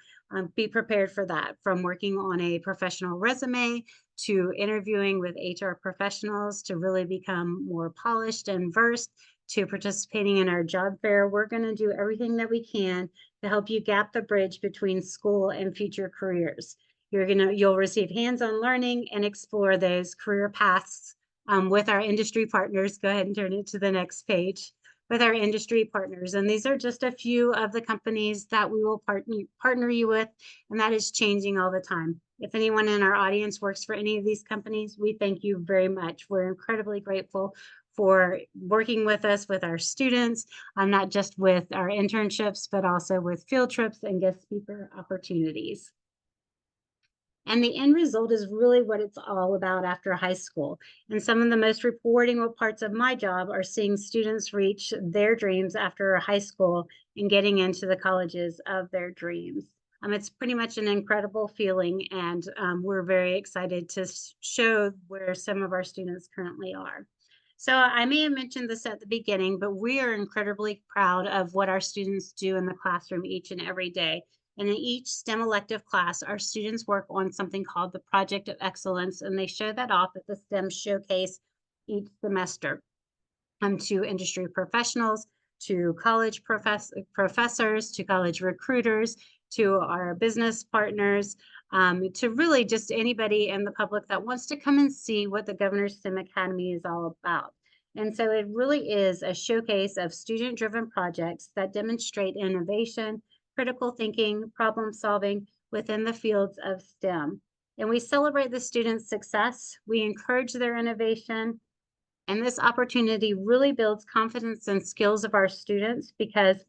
Speaker 5: be prepared for that, from working on a professional resume to interviewing with HR professionals to really become more polished and versed, to participating in our job fair. We're going to do everything that we can to help you gap the bridge between school and future careers. You'll receive hands-on learning and explore those career paths with our industry partners. Go ahead and turn it to the next page. With our industry partners. And these are just a few of the companies that we will partner you with, and that is changing all the time. If anyone in our audience works for any of these companies, we thank you very much. We're incredibly grateful for working with us, with our students, not just with our internships, but also with field trips and guest speaker opportunities. And the end result is really what it's all about after high school. And some of the most rewarding parts of my job are seeing students reach their dreams after high school and getting into the colleges of their dreams. It's pretty much an incredible feeling, and we're very excited to show where some of our students currently are. So I may have mentioned this at the beginning, but we are incredibly proud of what our students do in the classroom each and every day. And in each STEM elective class, our students work on something called the Project of Excellence, and they show that off at the STEM Showcase each semester to industry professionals, to college professors, to college recruiters, to our business partners, to really just anybody in the public that wants to come and see what the Governor's STEM Academy is all about. And so it really is a showcase of student-driven projects that demonstrate innovation, critical thinking, problem solving within the fields of STEM. And we celebrate the students' success, we encourage their innovation, and this opportunity really builds confidence and skills of our students, because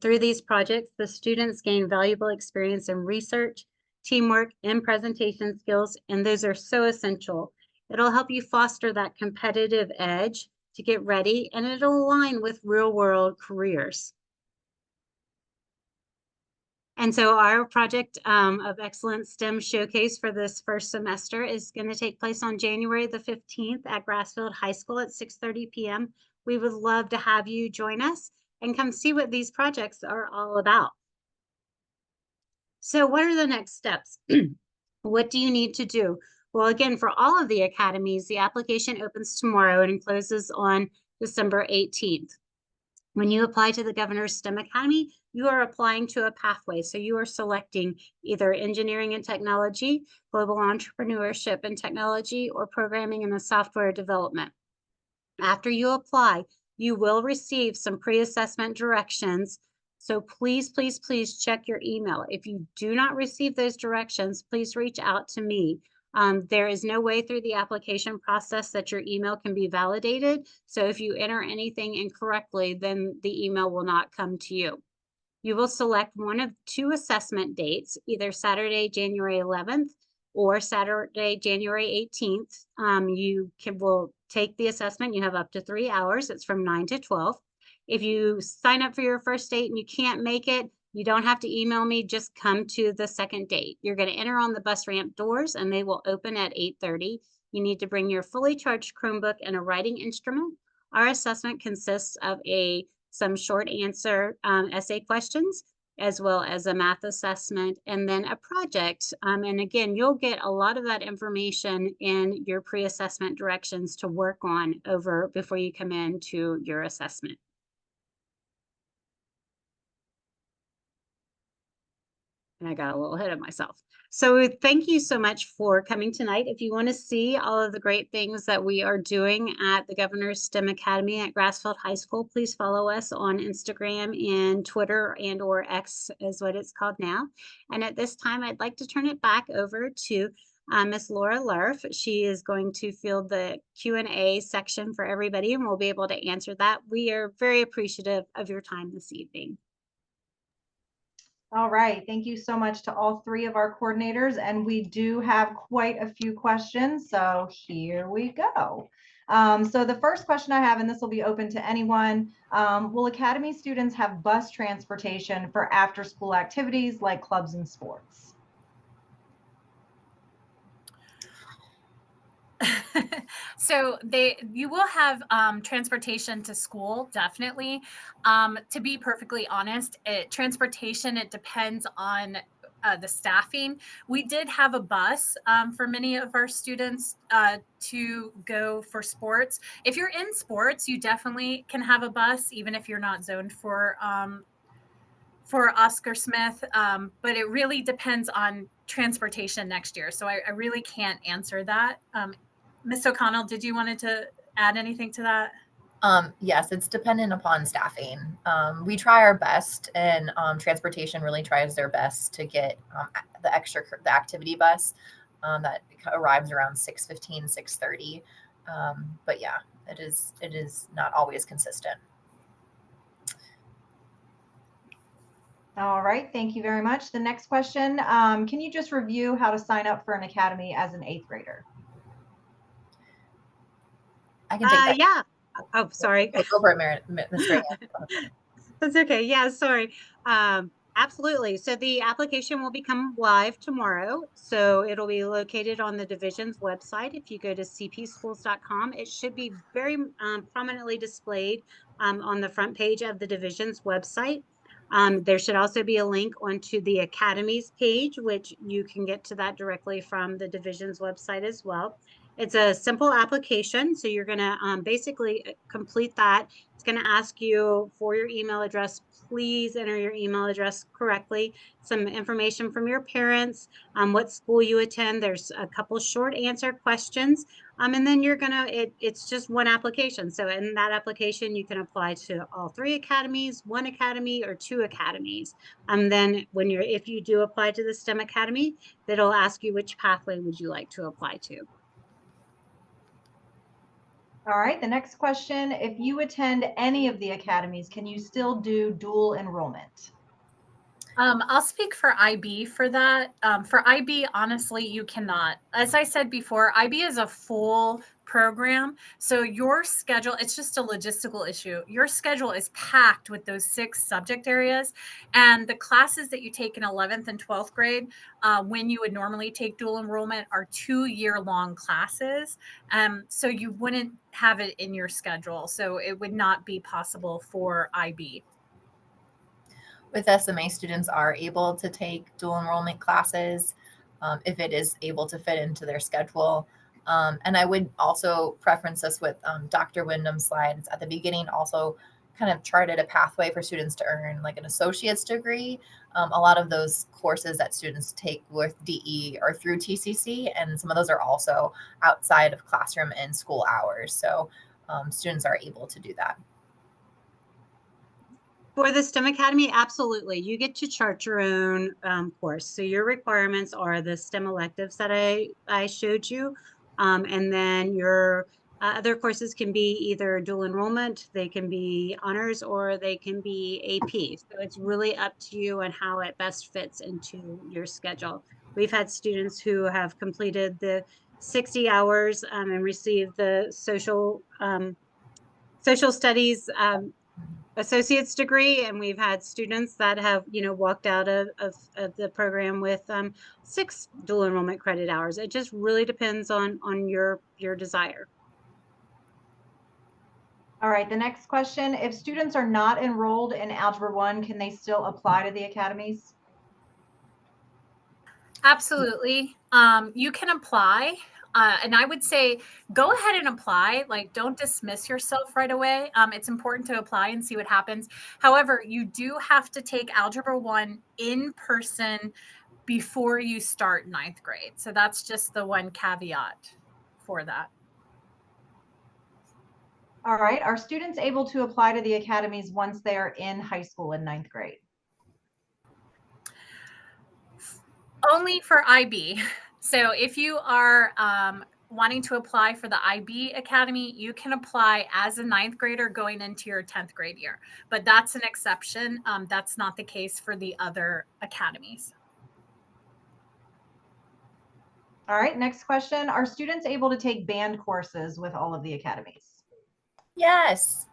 Speaker 5: through these projects, the students gain valuable experience in research, teamwork, and presentation skills, and those are so essential. It'll help you foster that competitive edge to get ready, and it'll align with real-world careers. And so our Project of Excellence STEM Showcase for this first semester is going to take place on January the 15th at Grassfield High School at 6:30 p.m. We would love to have you join us. and come see what these projects are all about. So what are the next steps? What do you need to do? Well, again, for all of the academies, the application opens tomorrow and closes on December 18th. When you apply to the Governor's STEM Academy, you are applying to a pathway. So you are selecting either engineering and technology, global entrepreneurship and technology, or programming and software development. After you apply, you will receive some pre-assessment directions. So please, please, please check your email. If you do not receive those directions, please reach out to me. There is no way through the application process that your email can be validated. So if you enter anything incorrectly, then the email will not come to you. You will select one of two assessment dates, either Saturday, January 11th or Saturday, January 18th. Will take the assessment. You have up to 3 hours. It's from 9 to 12. If you sign up for your first date and you can't make it, you don't have to email me, just come to the second date. You're going to enter on the bus ramp doors and they will open at 8:30. You need to bring your fully charged Chromebook and a writing instrument. Our assessment consists of some short answer essay questions, as well as a math assessment, and then a project. And again, you'll get a lot of that information in your pre-assessment directions to work on before you come into your assessment. And I got a little ahead of myself. So thank you so much for coming tonight. If you want to see all of the great things that we are doing at the Governor's STEM Academy at Grassfield High School, please follow us on Instagram and Twitter, and/or X is what it's called now. And at this time, I'd like to turn it back over to Miss Laura Lerf. She is going to field the Q&A section for everybody, and we'll be able to answer that. We are very appreciative of your time this evening.
Speaker 1: All right, thank you so much to all three of our coordinators, and we do have quite a few questions, so here we go. So the first question I have, and this will be open to anyone, will Academy students have bus transportation for after-school activities like clubs and sports?
Speaker 3: So you will have transportation to school, definitely. To be perfectly honest, transportation, it depends on the staffing. We did have a bus for many of our students to go for sports. If you're in sports, you definitely can have a bus, even if you're not zoned for Oscar Smith, but it really depends on transportation next year. So I really can't answer that. Ms. O'Connell, did you wanted to add anything to that?
Speaker 4: Yes, it's dependent upon staffing. We try our best, and transportation really tries their best to get the activity bus that arrives around 6:15, 6:30. But yeah, it is not always consistent.
Speaker 1: All right, thank you very much. The next question, can you just review how to sign up for an academy as an 8th grader?
Speaker 4: I can take that.
Speaker 5: Yeah. Oh, sorry.
Speaker 4: Go for it, Ms. Ray.
Speaker 5: That's okay. Yeah, sorry. Absolutely. So the application will become live tomorrow. So it'll be located on the division's website. If you go to cpschools.com, it should be very prominently displayed on the front page of the division's website. There should also be a link onto the Academy's page, which you can get to that directly from the division's website as well. It's a simple application. So you're going to basically complete that. It's going to ask you for your email address. Please enter your email address correctly. Some information from your parents, what school you attend. There's a couple short answer questions. And then you're going to, it's just one application. So in that application, you can apply to all 3 academies, 1 academy, or 2 academies. Then if you do apply to the STEM Academy, it'll ask you which pathway would you like to apply to.
Speaker 1: All right, the next question, if you attend any of the academies, can you still do dual enrollment?
Speaker 3: I'll speak for IB for that. For IB, honestly, you cannot. As I said before, IB is a full program. So your schedule, it's just a logistical issue. Your schedule is packed with those 6 subject areas. And the classes that you take in 11th and 12th grade, when you would normally take dual enrollment, are 2-year-long classes. So you wouldn't have it in your schedule. So it would not be possible for IB.
Speaker 4: With SMA, students are able to take dual enrollment classes if it is able to fit into their schedule. And I would also preference this with Dr. Wyndham's slides at the beginning, also kind of charted a pathway for students to earn like an associate's degree. A lot of those courses that students take with DE are through TCC, and some of those are also outside of classroom and school hours. So students are able to do that.
Speaker 5: For the STEM Academy, absolutely. You get to chart your own course. So your requirements are the STEM electives that I showed you. And then your other courses can be either dual enrollment, they can be honors, or they can be AP. So it's really up to you and how it best fits into your schedule. We've had students who have completed the 60 hours and received the social studies associate's degree, and we've had students that have walked out of the program with 6 dual enrollment credit hours. It just really depends on your desire.
Speaker 1: All right, the next question, if students are not enrolled in Algebra 1, can they still apply to the academies?
Speaker 3: Absolutely. You can apply. And I would say go ahead and apply. Like, don't dismiss yourself right away. It's important to apply and see what happens. However, you do have to take Algebra 1 in person before you start 9th grade. So that's just the one caveat for that.
Speaker 1: All right, are students able to apply to the academies once they are in high school in 9th grade?
Speaker 3: Only for IB. So if you are wanting to apply for the IB Academy, you can apply as a 9th grader going into your 10th grade year. But that's an exception. That's not the case for the other academies.
Speaker 1: All right, next question. Are students able to take band courses with all of the academies?
Speaker 4: Yes.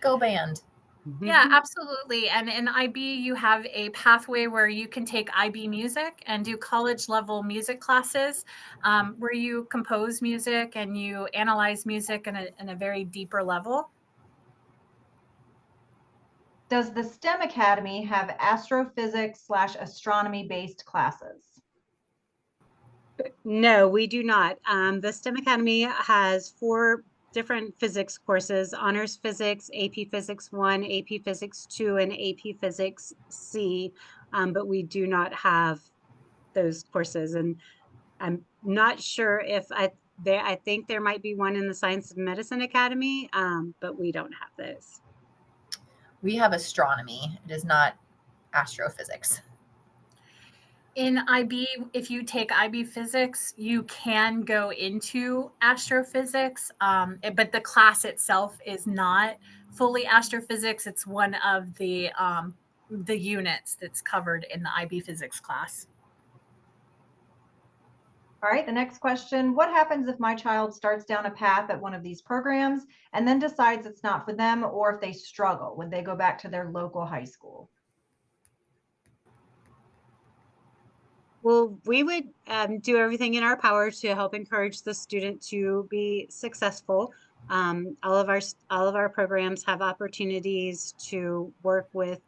Speaker 4: Go band.
Speaker 3: Yeah, absolutely. And in IB, you have a pathway where you can take IB music and do college level music classes where you compose music and you analyze music in a very deeper level.
Speaker 1: Does the STEM Academy have astrophysics/astronomy based classes?
Speaker 5: No, we do not. The STEM Academy has 4 different physics courses: honors physics, AP Physics 1, AP Physics 2, and AP Physics C. But we do not have those courses. And I'm not sure if I think there might be one in the Science and Medicine Academy, but we don't have those.
Speaker 4: We have astronomy. It is not astrophysics.
Speaker 3: In IB, if you take IB physics, you can go into astrophysics, but the class itself is not fully astrophysics. It's one of the units that's covered in the IB physics class.
Speaker 1: All right, the next question, what happens if my child starts down a path at one of these programs and then decides it's not for them, or if they struggle? Would they go back to their local high school?
Speaker 5: Well, we would do everything in our power to help encourage the student to be successful. All of our programs have opportunities to work with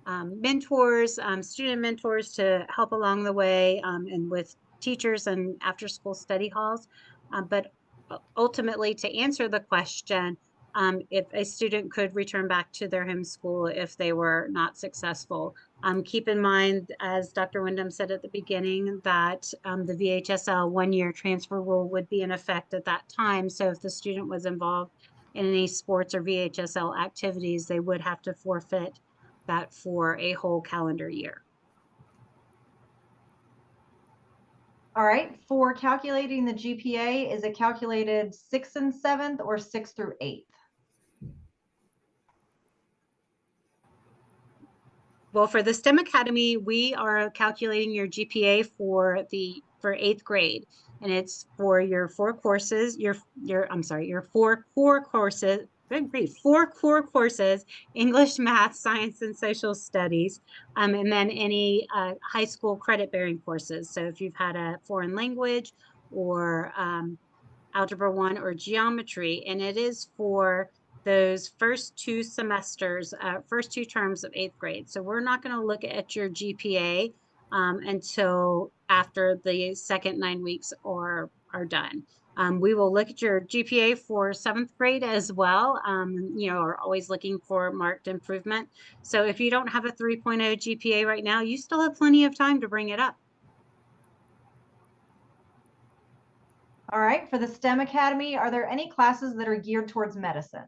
Speaker 5: mentors, student mentors to help along the way, and with teachers and after school study halls. But ultimately, to answer the question, if a student could return back to their home school if they were not successful. Keep in mind, as Dr. Wyndham said at the beginning, that the VHSL 1-year transfer rule would be in effect at that time. So if the student was involved in any sports or VHSL activities, they would have to forfeit that for a whole calendar year.
Speaker 1: All right, for calculating the GPA, is it calculated 6th and 7th or 6th through 8th?
Speaker 5: well, for the STEM Academy, we are calculating your GPA for 8th grade, and it's for your 4 courses, your four core courses. Good grief, 4 core courses: English, math, science, and social studies, and then any high school credit-bearing courses. So if you've had a foreign language or Algebra 1 or geometry, and it is for those first 2 semesters, first 2 terms of 8th grade. So we're not going to look at your GPA until after the second 9 weeks are done. We will look at your GPA for 7th grade as well. Are always looking for marked improvement. So if you don't have a 3.0 GPA right now, you still have plenty of time to bring it up.
Speaker 1: All right, for the STEM Academy, are there any classes that are geared towards medicine?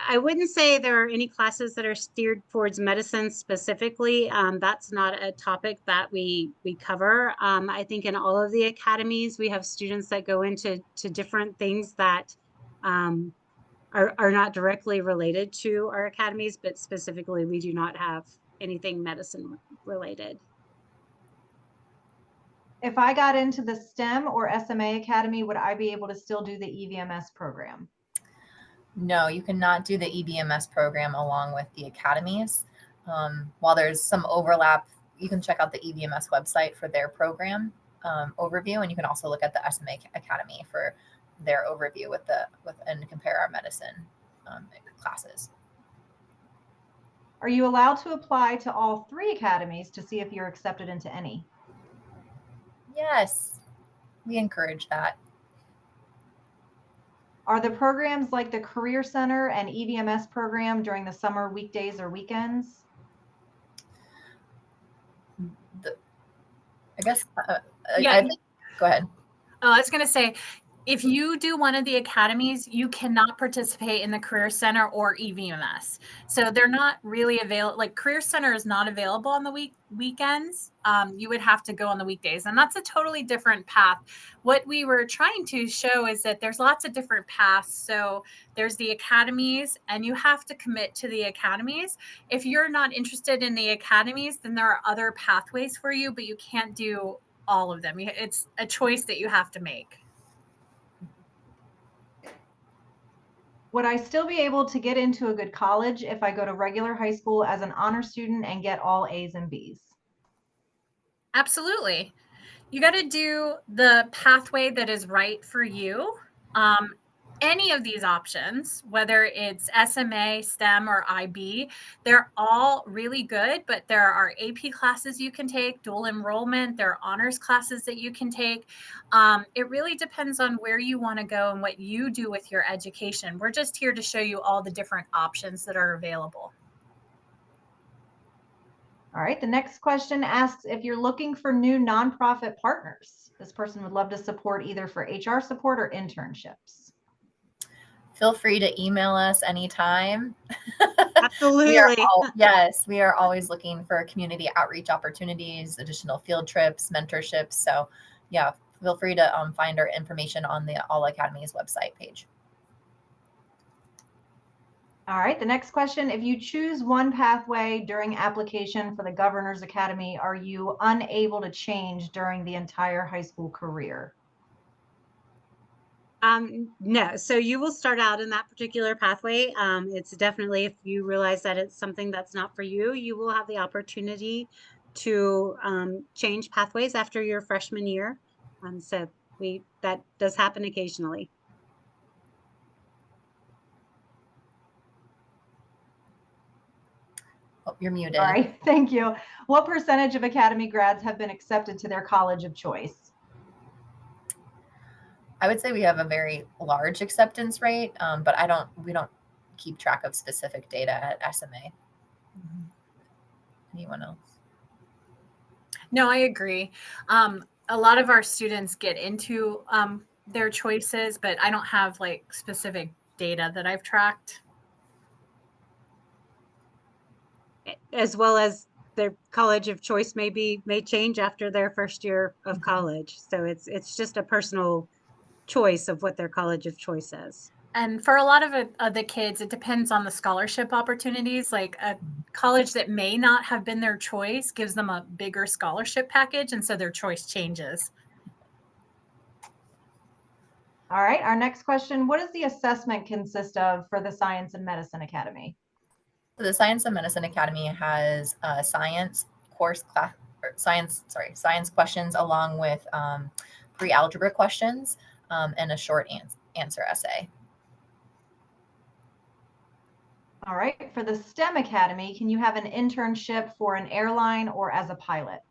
Speaker 5: I wouldn't say there are any classes that are steered towards medicine specifically. That's not a topic that we cover. I think in all of the academies, we have students that go into different things that are not directly related to our academies, but specifically, we do not have anything medicine related.
Speaker 1: If I got into the STEM or SMA Academy, would I be able to still do the EVMS program?
Speaker 4: No, you cannot do the EBMS program along with the academies. While there's some overlap, you can check out the EBMS website for their program overview, and you can also look at the SMA Academy for their overview and compare our medicine classes.
Speaker 1: Are you allowed to apply to all 3 academies to see if you're accepted into any?
Speaker 4: Yes, we encourage that.
Speaker 1: Are the programs like the Career Center and EVMS program during the summer weekdays or weekends?
Speaker 4: I guess,
Speaker 3: Yeah.
Speaker 4: Go ahead.
Speaker 3: I was going to say, if you do one of the academies, you cannot participate in the Career Center or EVMS. So they're not really available. Like Career Center is not available on the weekends. You would have to go on the weekdays, and that's a totally different path. What we were trying to show is that there's lots of different paths. So there's the academies, and you have to commit to the academies. If you're not interested in the academies, then there are other pathways for you, but you can't do all of them. It's a choice that you have to make.
Speaker 1: Would I still be able to get into a good college if I go to regular high school as an honor student and get all A's and B's?
Speaker 3: Absolutely. You got to do the pathway that is right for you. Any of these options, whether it's SMA, STEM, or IB, they're all really good, but there are AP classes you can take, dual enrollment, there are honors classes that you can take. It really depends on where you want to go and what you do with your education. We're just here to show you all the different options that are available.
Speaker 1: All right, the next question asks if you're looking for new nonprofit partners. This person would love to support either for HR support or internships.
Speaker 4: Feel free to email us anytime.
Speaker 5: Absolutely.
Speaker 4: We are always looking for community outreach opportunities, additional field trips, mentorships. So yeah, feel free to find our information on the All Academies website page.
Speaker 1: All right, the next question, if you choose one pathway during application for the Governor's Academy, are you unable to change during the entire high school career?
Speaker 5: No, so you will start out in that particular pathway. It's definitely, if you realize that it's something that's not for you, you will have the opportunity to change pathways after your freshman year. So that does happen occasionally.
Speaker 4: Oh, you're muted.
Speaker 1: All right, thank you. What percentage of Academy grads have been accepted to their college of choice?
Speaker 4: I would say we have a very large acceptance rate, but we don't keep track of specific data at SMA. Mm-hmm. Anyone else?
Speaker 3: No, I agree. A lot of our students get into their choices, but I don't have like specific data that I've tracked.
Speaker 5: As well as their college of choice may change after their first year of college. So it's just a personal choice of what their college of choice is.
Speaker 3: And for a lot of the kids, it depends on the scholarship opportunities. Like a college that may not have been their choice gives them a bigger scholarship package, and so their choice changes.
Speaker 1: All right, our next question, what does the assessment consist of for the Science and Medicine Academy?
Speaker 4: So the Science and Medicine Academy has a science course class, or science questions along with pre-algebra questions and a short answer essay.
Speaker 1: All right, for the STEM Academy, can you have an internship for an airline or as a pilot?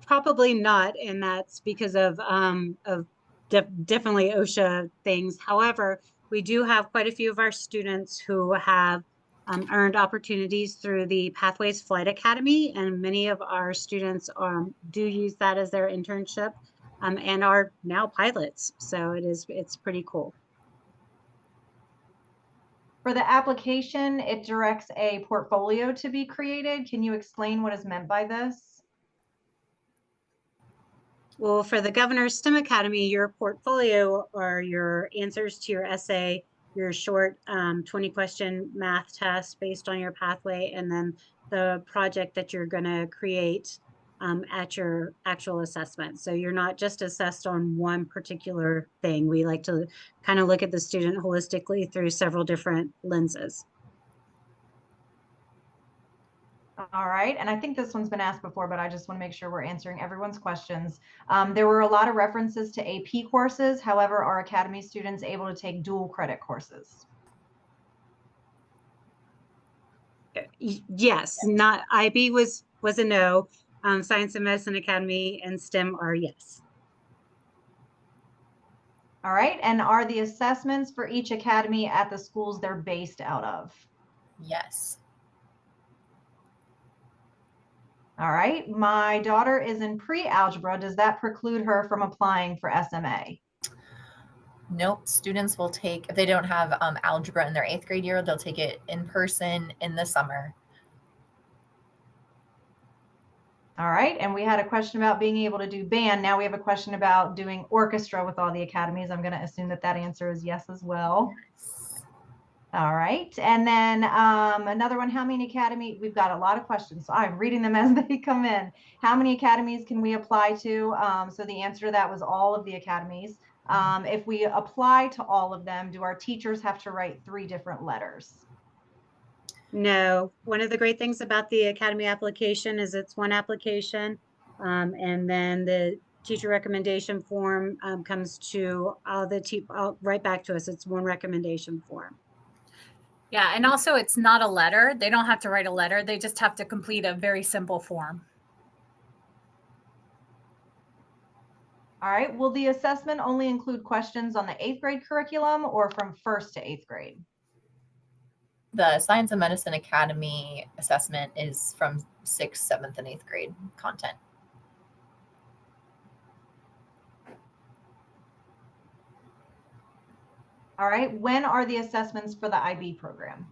Speaker 5: Probably not, and that's because of definitely OSHA things. However, we do have quite a few of our students who have earned opportunities through the Pathways Flight Academy, and many of our students do use that as their internship and are now pilots. So it's pretty cool.
Speaker 1: For the application, it directs a portfolio to be created. Can you explain what is meant by this?
Speaker 5: Well, for the Governor's STEM Academy, your portfolio are your answers to your essay, your short 20-question math test based on your pathway, and then the project that you're going to create at your actual assessment. So you're not just assessed on one particular thing. We like to kind of look at the student holistically through several different lenses.
Speaker 1: All right, and I think this one's been asked before, but I just want to make sure we're answering everyone's questions. There were a lot of references to AP courses. However, are Academy students able to take dual credit courses?
Speaker 5: Yes, not IB was a no. Science and Medicine Academy and STEM are yes.
Speaker 1: All right, and are the assessments for each academy at the schools they're based out of?
Speaker 4: Yes.
Speaker 1: All right, my daughter is in pre-algebra. Does that preclude her from applying for SMA?
Speaker 4: Nope. Students will take, if they don't have algebra in their 8th grade year, they'll take it in person in the summer.
Speaker 1: All right, and we had a question about being able to do band. Now we have a question about doing orchestra with all the academies. I'm going to assume that that answer is yes as well.
Speaker 4: Yes.
Speaker 1: All right, and then another one, how many academy, we've got a lot of questions, so I'm reading them as they come in. How many academies can we apply to? So the answer to that was all of the academies. If we apply to all of them, do our teachers have to write 3 different letters?
Speaker 5: No, one of the great things about the Academy application is it's one application, and then the teacher recommendation form comes to right back to us. It's one recommendation form.
Speaker 3: Yeah, and also it's not a letter. They don't have to write a letter. They just have to complete a very simple form.
Speaker 1: All right, will the assessment only include questions on the 8th grade curriculum or from 1st to 8th grade?
Speaker 4: The Science and Medicine Academy assessment is from 6th, 7th, and 8th grade content.
Speaker 1: All right, when are the assessments for the IB program?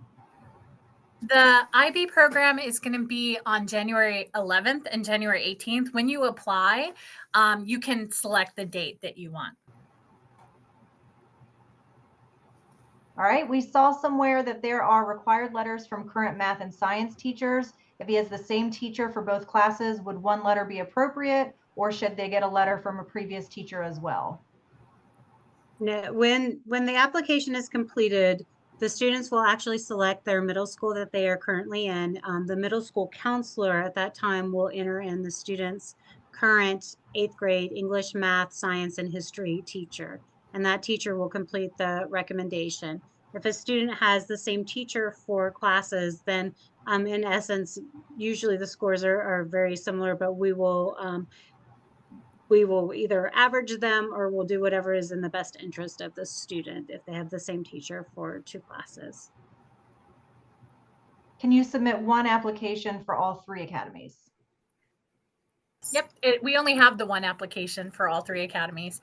Speaker 3: The IB program is going to be on January 11th and January 18th. When you apply, you can select the date that you want.
Speaker 1: All right, we saw somewhere that there are required letters from current math and science teachers. If he has the same teacher for both classes, would one letter be appropriate, or should they get a letter from a previous teacher as well?
Speaker 5: No, when the application is completed, the students will actually select their middle school that they are currently in. The middle school counselor at that time will enter in the student's current 8th grade English, math, science, and history teacher, and that teacher will complete the recommendation. If a student has the same teacher for classes, then in essence, usually the scores are very similar, but we will either average them or we'll do whatever is in the best interest of the student if they have the same teacher for 2 classes.
Speaker 1: Can you submit one application for all 3 academies?
Speaker 3: Yep, we only have the one application for all 3 academies.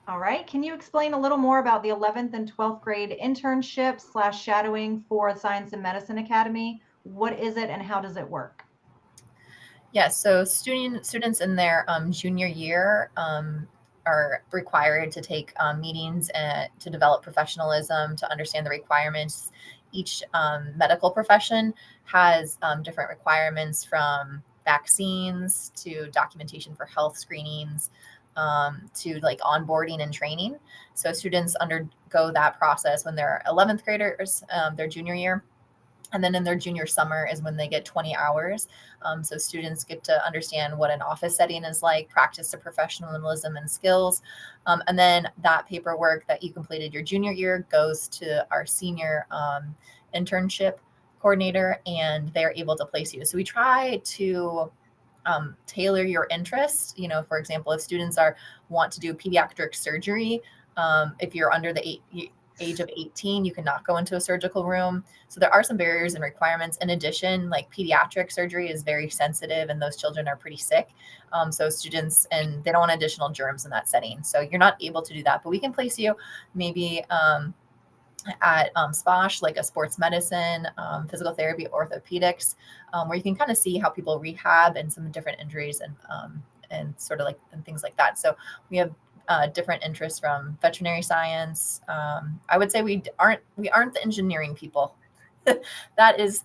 Speaker 1: All right, can you explain a little more about the 11th and 12th grade internship / shadowing for Science and Medicine Academy? What is it and how does it work?
Speaker 4: Yes, so students in their junior year are are required to take meetings to develop professionalism, to understand the requirements. Each medical profession has different requirements, from vaccines to documentation for health screenings, to like onboarding and training. So students undergo that process when they're 11th graders, their junior year. And then in their junior summer is when they get 20 hours. So students get to understand what an office setting is like, practice their professionalism and skills. And then that paperwork that you completed your junior year goes to our senior internship coordinator, and they're able to place you. So we try to tailor your interests. You know, for example, if students want to do pediatric surgery, if you're under the age of 18, you cannot go into a surgical room. So there are some barriers and requirements. In addition, like pediatric surgery is very sensitive, and those children are pretty sick. So students, and they don't want additional germs in that setting. So you're not able to do that, but we can place you maybe at SPOSH, like a sports medicine, physical therapy, orthopedics, where you can kind of see how people rehab and some different injuries and sort of like and things like that. So we have different interests, from veterinary science. I would say we aren't the engineering people. that is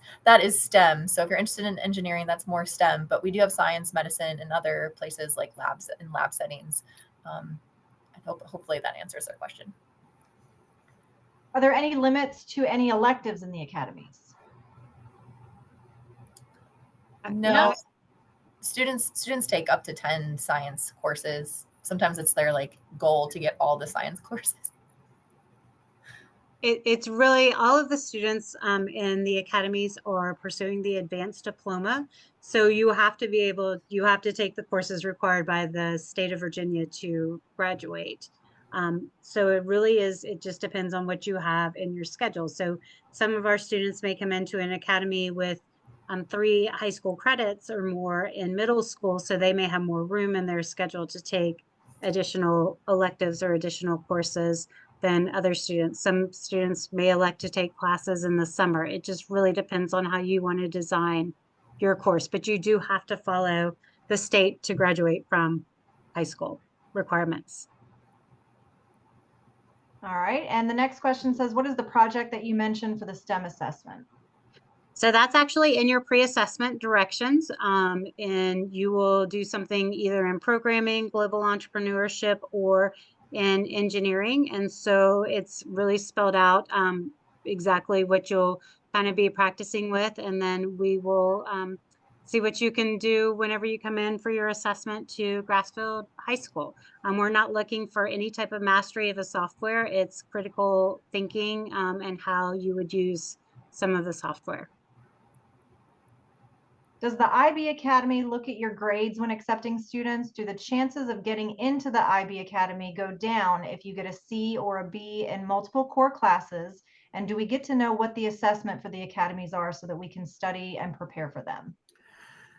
Speaker 4: STEM. So if you're interested in engineering, that's more STEM. But we do have science, medicine, and other places like labs and lab settings. Hopefully that answers the question.
Speaker 1: Are there any limits to any electives in the academies?
Speaker 4: No. Students take up to 10 science courses. Sometimes it's their like goal to get all the science courses.
Speaker 5: It's really all of the students in the academies are pursuing the advanced diploma. So you have to take the courses required by the state of Virginia to graduate. So it just depends on what you have in your schedule. So some of our students may come into an academy with 3 high school credits or more in middle school. So they may have more room in their schedule to take additional electives or additional courses than other students. Some students may elect to take classes in the summer. It just really depends on how you want to design your course, but you do have to follow the state to graduate from high school requirements.
Speaker 1: All right. And the next question says, what is the project that you mentioned for the STEM assessment?
Speaker 5: So that's actually in your pre-assessment directions, and you will do something either in programming, global entrepreneurship, or in engineering. And so it's really spelled out exactly what you'll kind of be practicing with. And then we will see what you can do whenever you come in for your assessment to Grassfield High School. We're not looking for any type of mastery of a software. It's critical thinking and how you would use some of the software.
Speaker 1: Does the IB Academy look at your grades when accepting students? Do the chances of getting into the IB Academy go down if you get a C or a B in multiple core classes? And do we get to know what the assessment for the academies are so that we can study and prepare for them?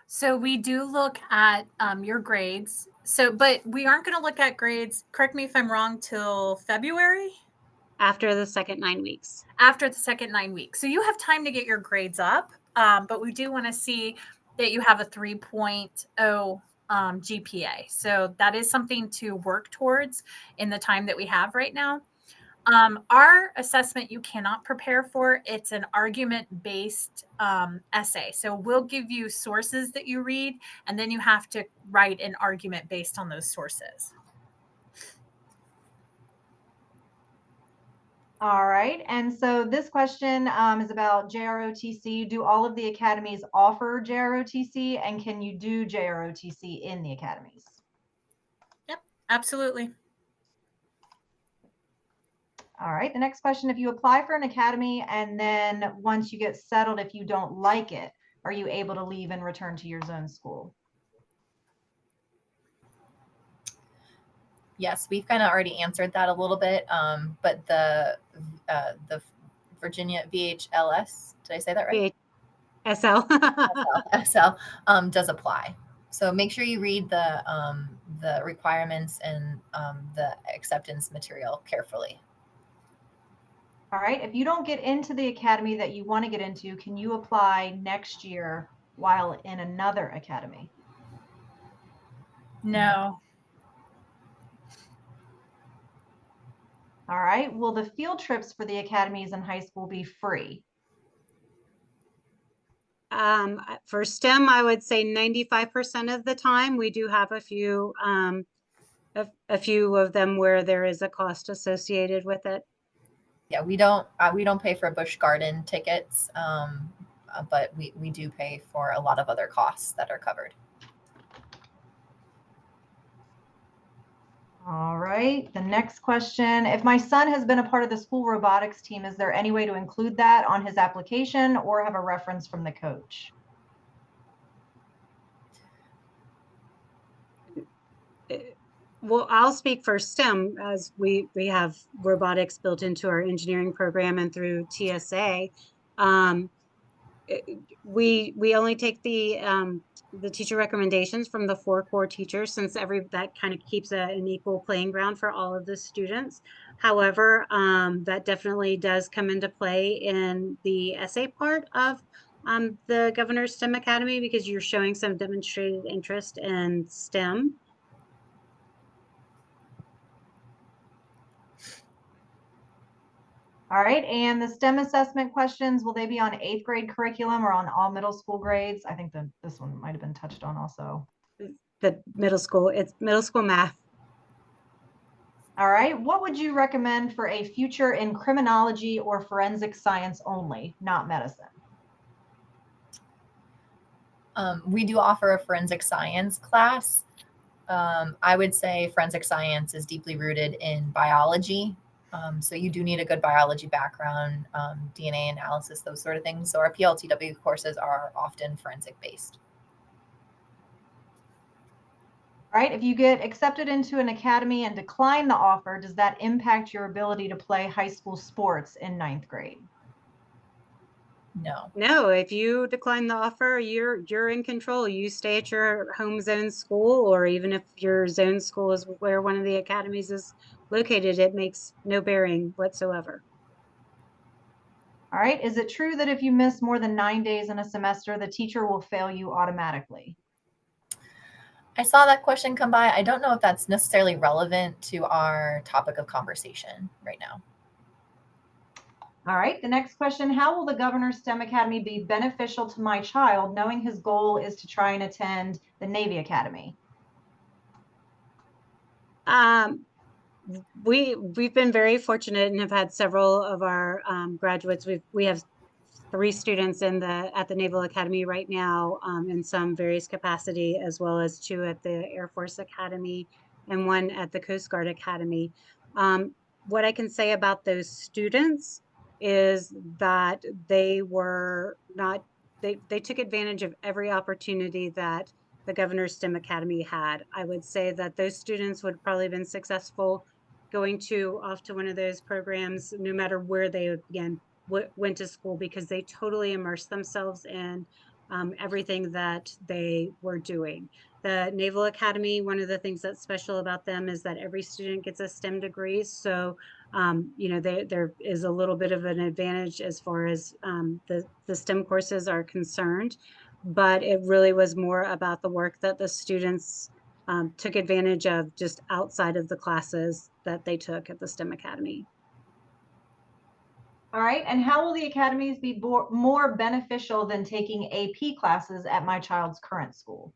Speaker 3: So we do look at your grades. But we aren't going to look at grades, correct me if I'm wrong, till February?
Speaker 5: After the second 9 weeks.
Speaker 3: After the second 9 weeks. So you have time to get your grades up, but we do want to see that you have a 3.0 GPA. So that is something to work towards in the time that we have right now. Our assessment you cannot prepare for. It's an argument-based essay. So we'll give you sources that you read, and then you have to write an argument based on those sources.
Speaker 1: All right. And so this question is about JROTC. Do all of the academies offer JROTC, and can you do JROTC in the academies?
Speaker 3: Yep, absolutely.
Speaker 1: All right. The next question, if you apply for an academy and then once you get settled, if you don't like it, are you able to leave and return to your zone school?
Speaker 4: Yes, we've kind of already answered that a little bit, but the Virginia VHLS, did I say that right?
Speaker 5: SL.
Speaker 4: SL does apply. So make sure you read the requirements and the acceptance material carefully.
Speaker 1: All right. If you don't get into the academy that you want to get into, can you apply next year while in another academy?
Speaker 3: No.
Speaker 1: All right. Will the field trips for the academies in high school be free?
Speaker 5: For STEM, I would say 95% of the time. We do have a few of them where there is a cost associated with it.
Speaker 4: Yeah, we don't pay for Busch Garden tickets, but we do pay for a lot of other costs that are covered.
Speaker 1: All right. The next question, if my son has been a part of the school robotics team, is there any way to include that on his application or have a reference from the coach?
Speaker 5: Well, I'll speak for STEM, as we have robotics built into our engineering program and through TSA. We only take the teacher recommendations from the 4 core teachers, since that kind of keeps an equal playing ground for all of the students. However, that definitely does come into play in the essay part of the Governor's STEM Academy, because you're showing some demonstrated interest in STEM.
Speaker 1: All right. And the STEM assessment questions, will they be on 8th grade curriculum or on all middle school grades? I think that this one might have been touched on also.
Speaker 5: The middle school, it's middle school math.
Speaker 1: All right. What would you recommend for a future in criminology or forensic science only, not medicine?
Speaker 4: We do offer a forensic science class. I would say forensic science is deeply rooted in biology. So you do need a good biology background, DNA analysis, those sort of things. So our PLTW courses are often forensic based.
Speaker 1: All right. If you get accepted into an academy and decline the offer, does that impact your ability to play high school sports in 9th grade?
Speaker 5: No, if you decline the offer, you're in control. You stay at your home zone school, or even if your zone school is where one of the academies is located, it makes no bearing whatsoever.
Speaker 1: All right. Is it true that if you miss more than 9 days in a semester, the teacher will fail you automatically?
Speaker 4: I saw that question come by. I don't know if that's necessarily relevant to our topic of conversation right now.
Speaker 1: All right. The next question, how will the Governor's STEM Academy be beneficial to my child, knowing his goal is to try and attend the Navy Academy?
Speaker 5: We've been very fortunate and have had several of our graduates. We have 3 students at the Naval Academy right now, in some various capacity, as well as 2 at the Air Force Academy and 1 at the Coast Guard Academy. What I can say about those students is that they took advantage of every opportunity that the Governor's STEM Academy had. I would say that those students would probably have been successful going off to one of those programs, no matter where they again went to school, because they totally immersed themselves in everything that they were doing. The Naval Academy, one of the things that's special about them is that every student gets a STEM degree. So, there is a little bit of an advantage as far as the STEM courses are concerned, but it really was more about the work that the students took advantage of just outside of the classes that they took at the STEM Academy.
Speaker 1: All right. And how will the academies be more beneficial than taking AP classes at my child's current school?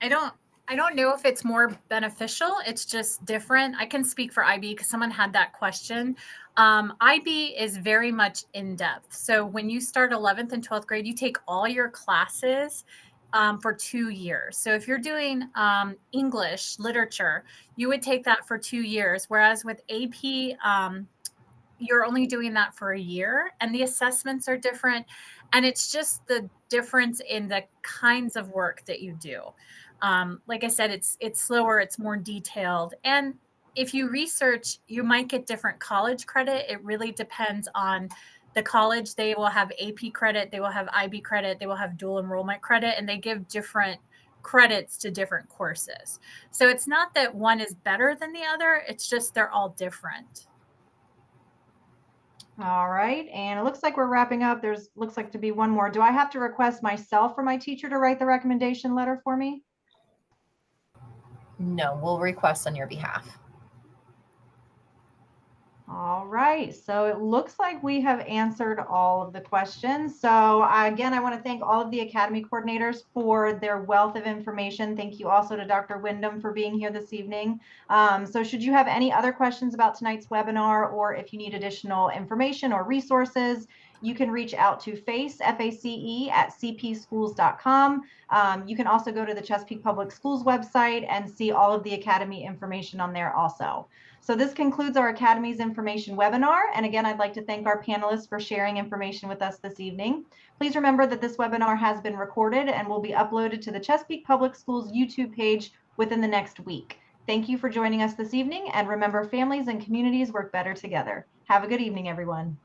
Speaker 3: I don't know if it's more beneficial. It's just different. I can speak for IB because someone had that question. IB is very much in depth. So when you start 11th and 12th grade, you take all your classes for 2 years. So if you're doing English literature, you would take that for 2 years. Whereas with AP, you're only doing that for a year, and the assessments are different. And it's just the difference in the kinds of work that you do. Like I said, it's slower, it's more detailed. And if you research, you might get different college credit. It really depends on the college. They will have AP credit, they will have IB credit, they will have dual enrollment credit, and they give different credits to different courses. So it's not that one is better than the other, it's just they're all different.
Speaker 1: All right. And it looks like we're wrapping up. Looks like to be one more. Do I have to request myself or my teacher to write the recommendation letter for me?
Speaker 4: No, we'll request on your behalf.
Speaker 1: All right, so it looks like we have answered all of the questions. So again, I want to thank all of the Academy coordinators for their wealth of information. Thank you also to Dr. Wyndham for being here this evening. So should you have any other questions about tonight's webinar, or if you need additional information or resources, you can reach out to FACE, F-A-C-E, at cpschools.com. You can also go to the Chesapeake Public Schools website and see all of the Academy information on there also. So this concludes our Academy's information webinar. And again, I'd like to thank our panelists for sharing information with us this evening. Please remember that this webinar has been recorded and will be uploaded to the Chesapeake Public Schools YouTube page within the next week. Thank you for joining us this evening. And remember, families and communities work better together. Have a good evening, everyone.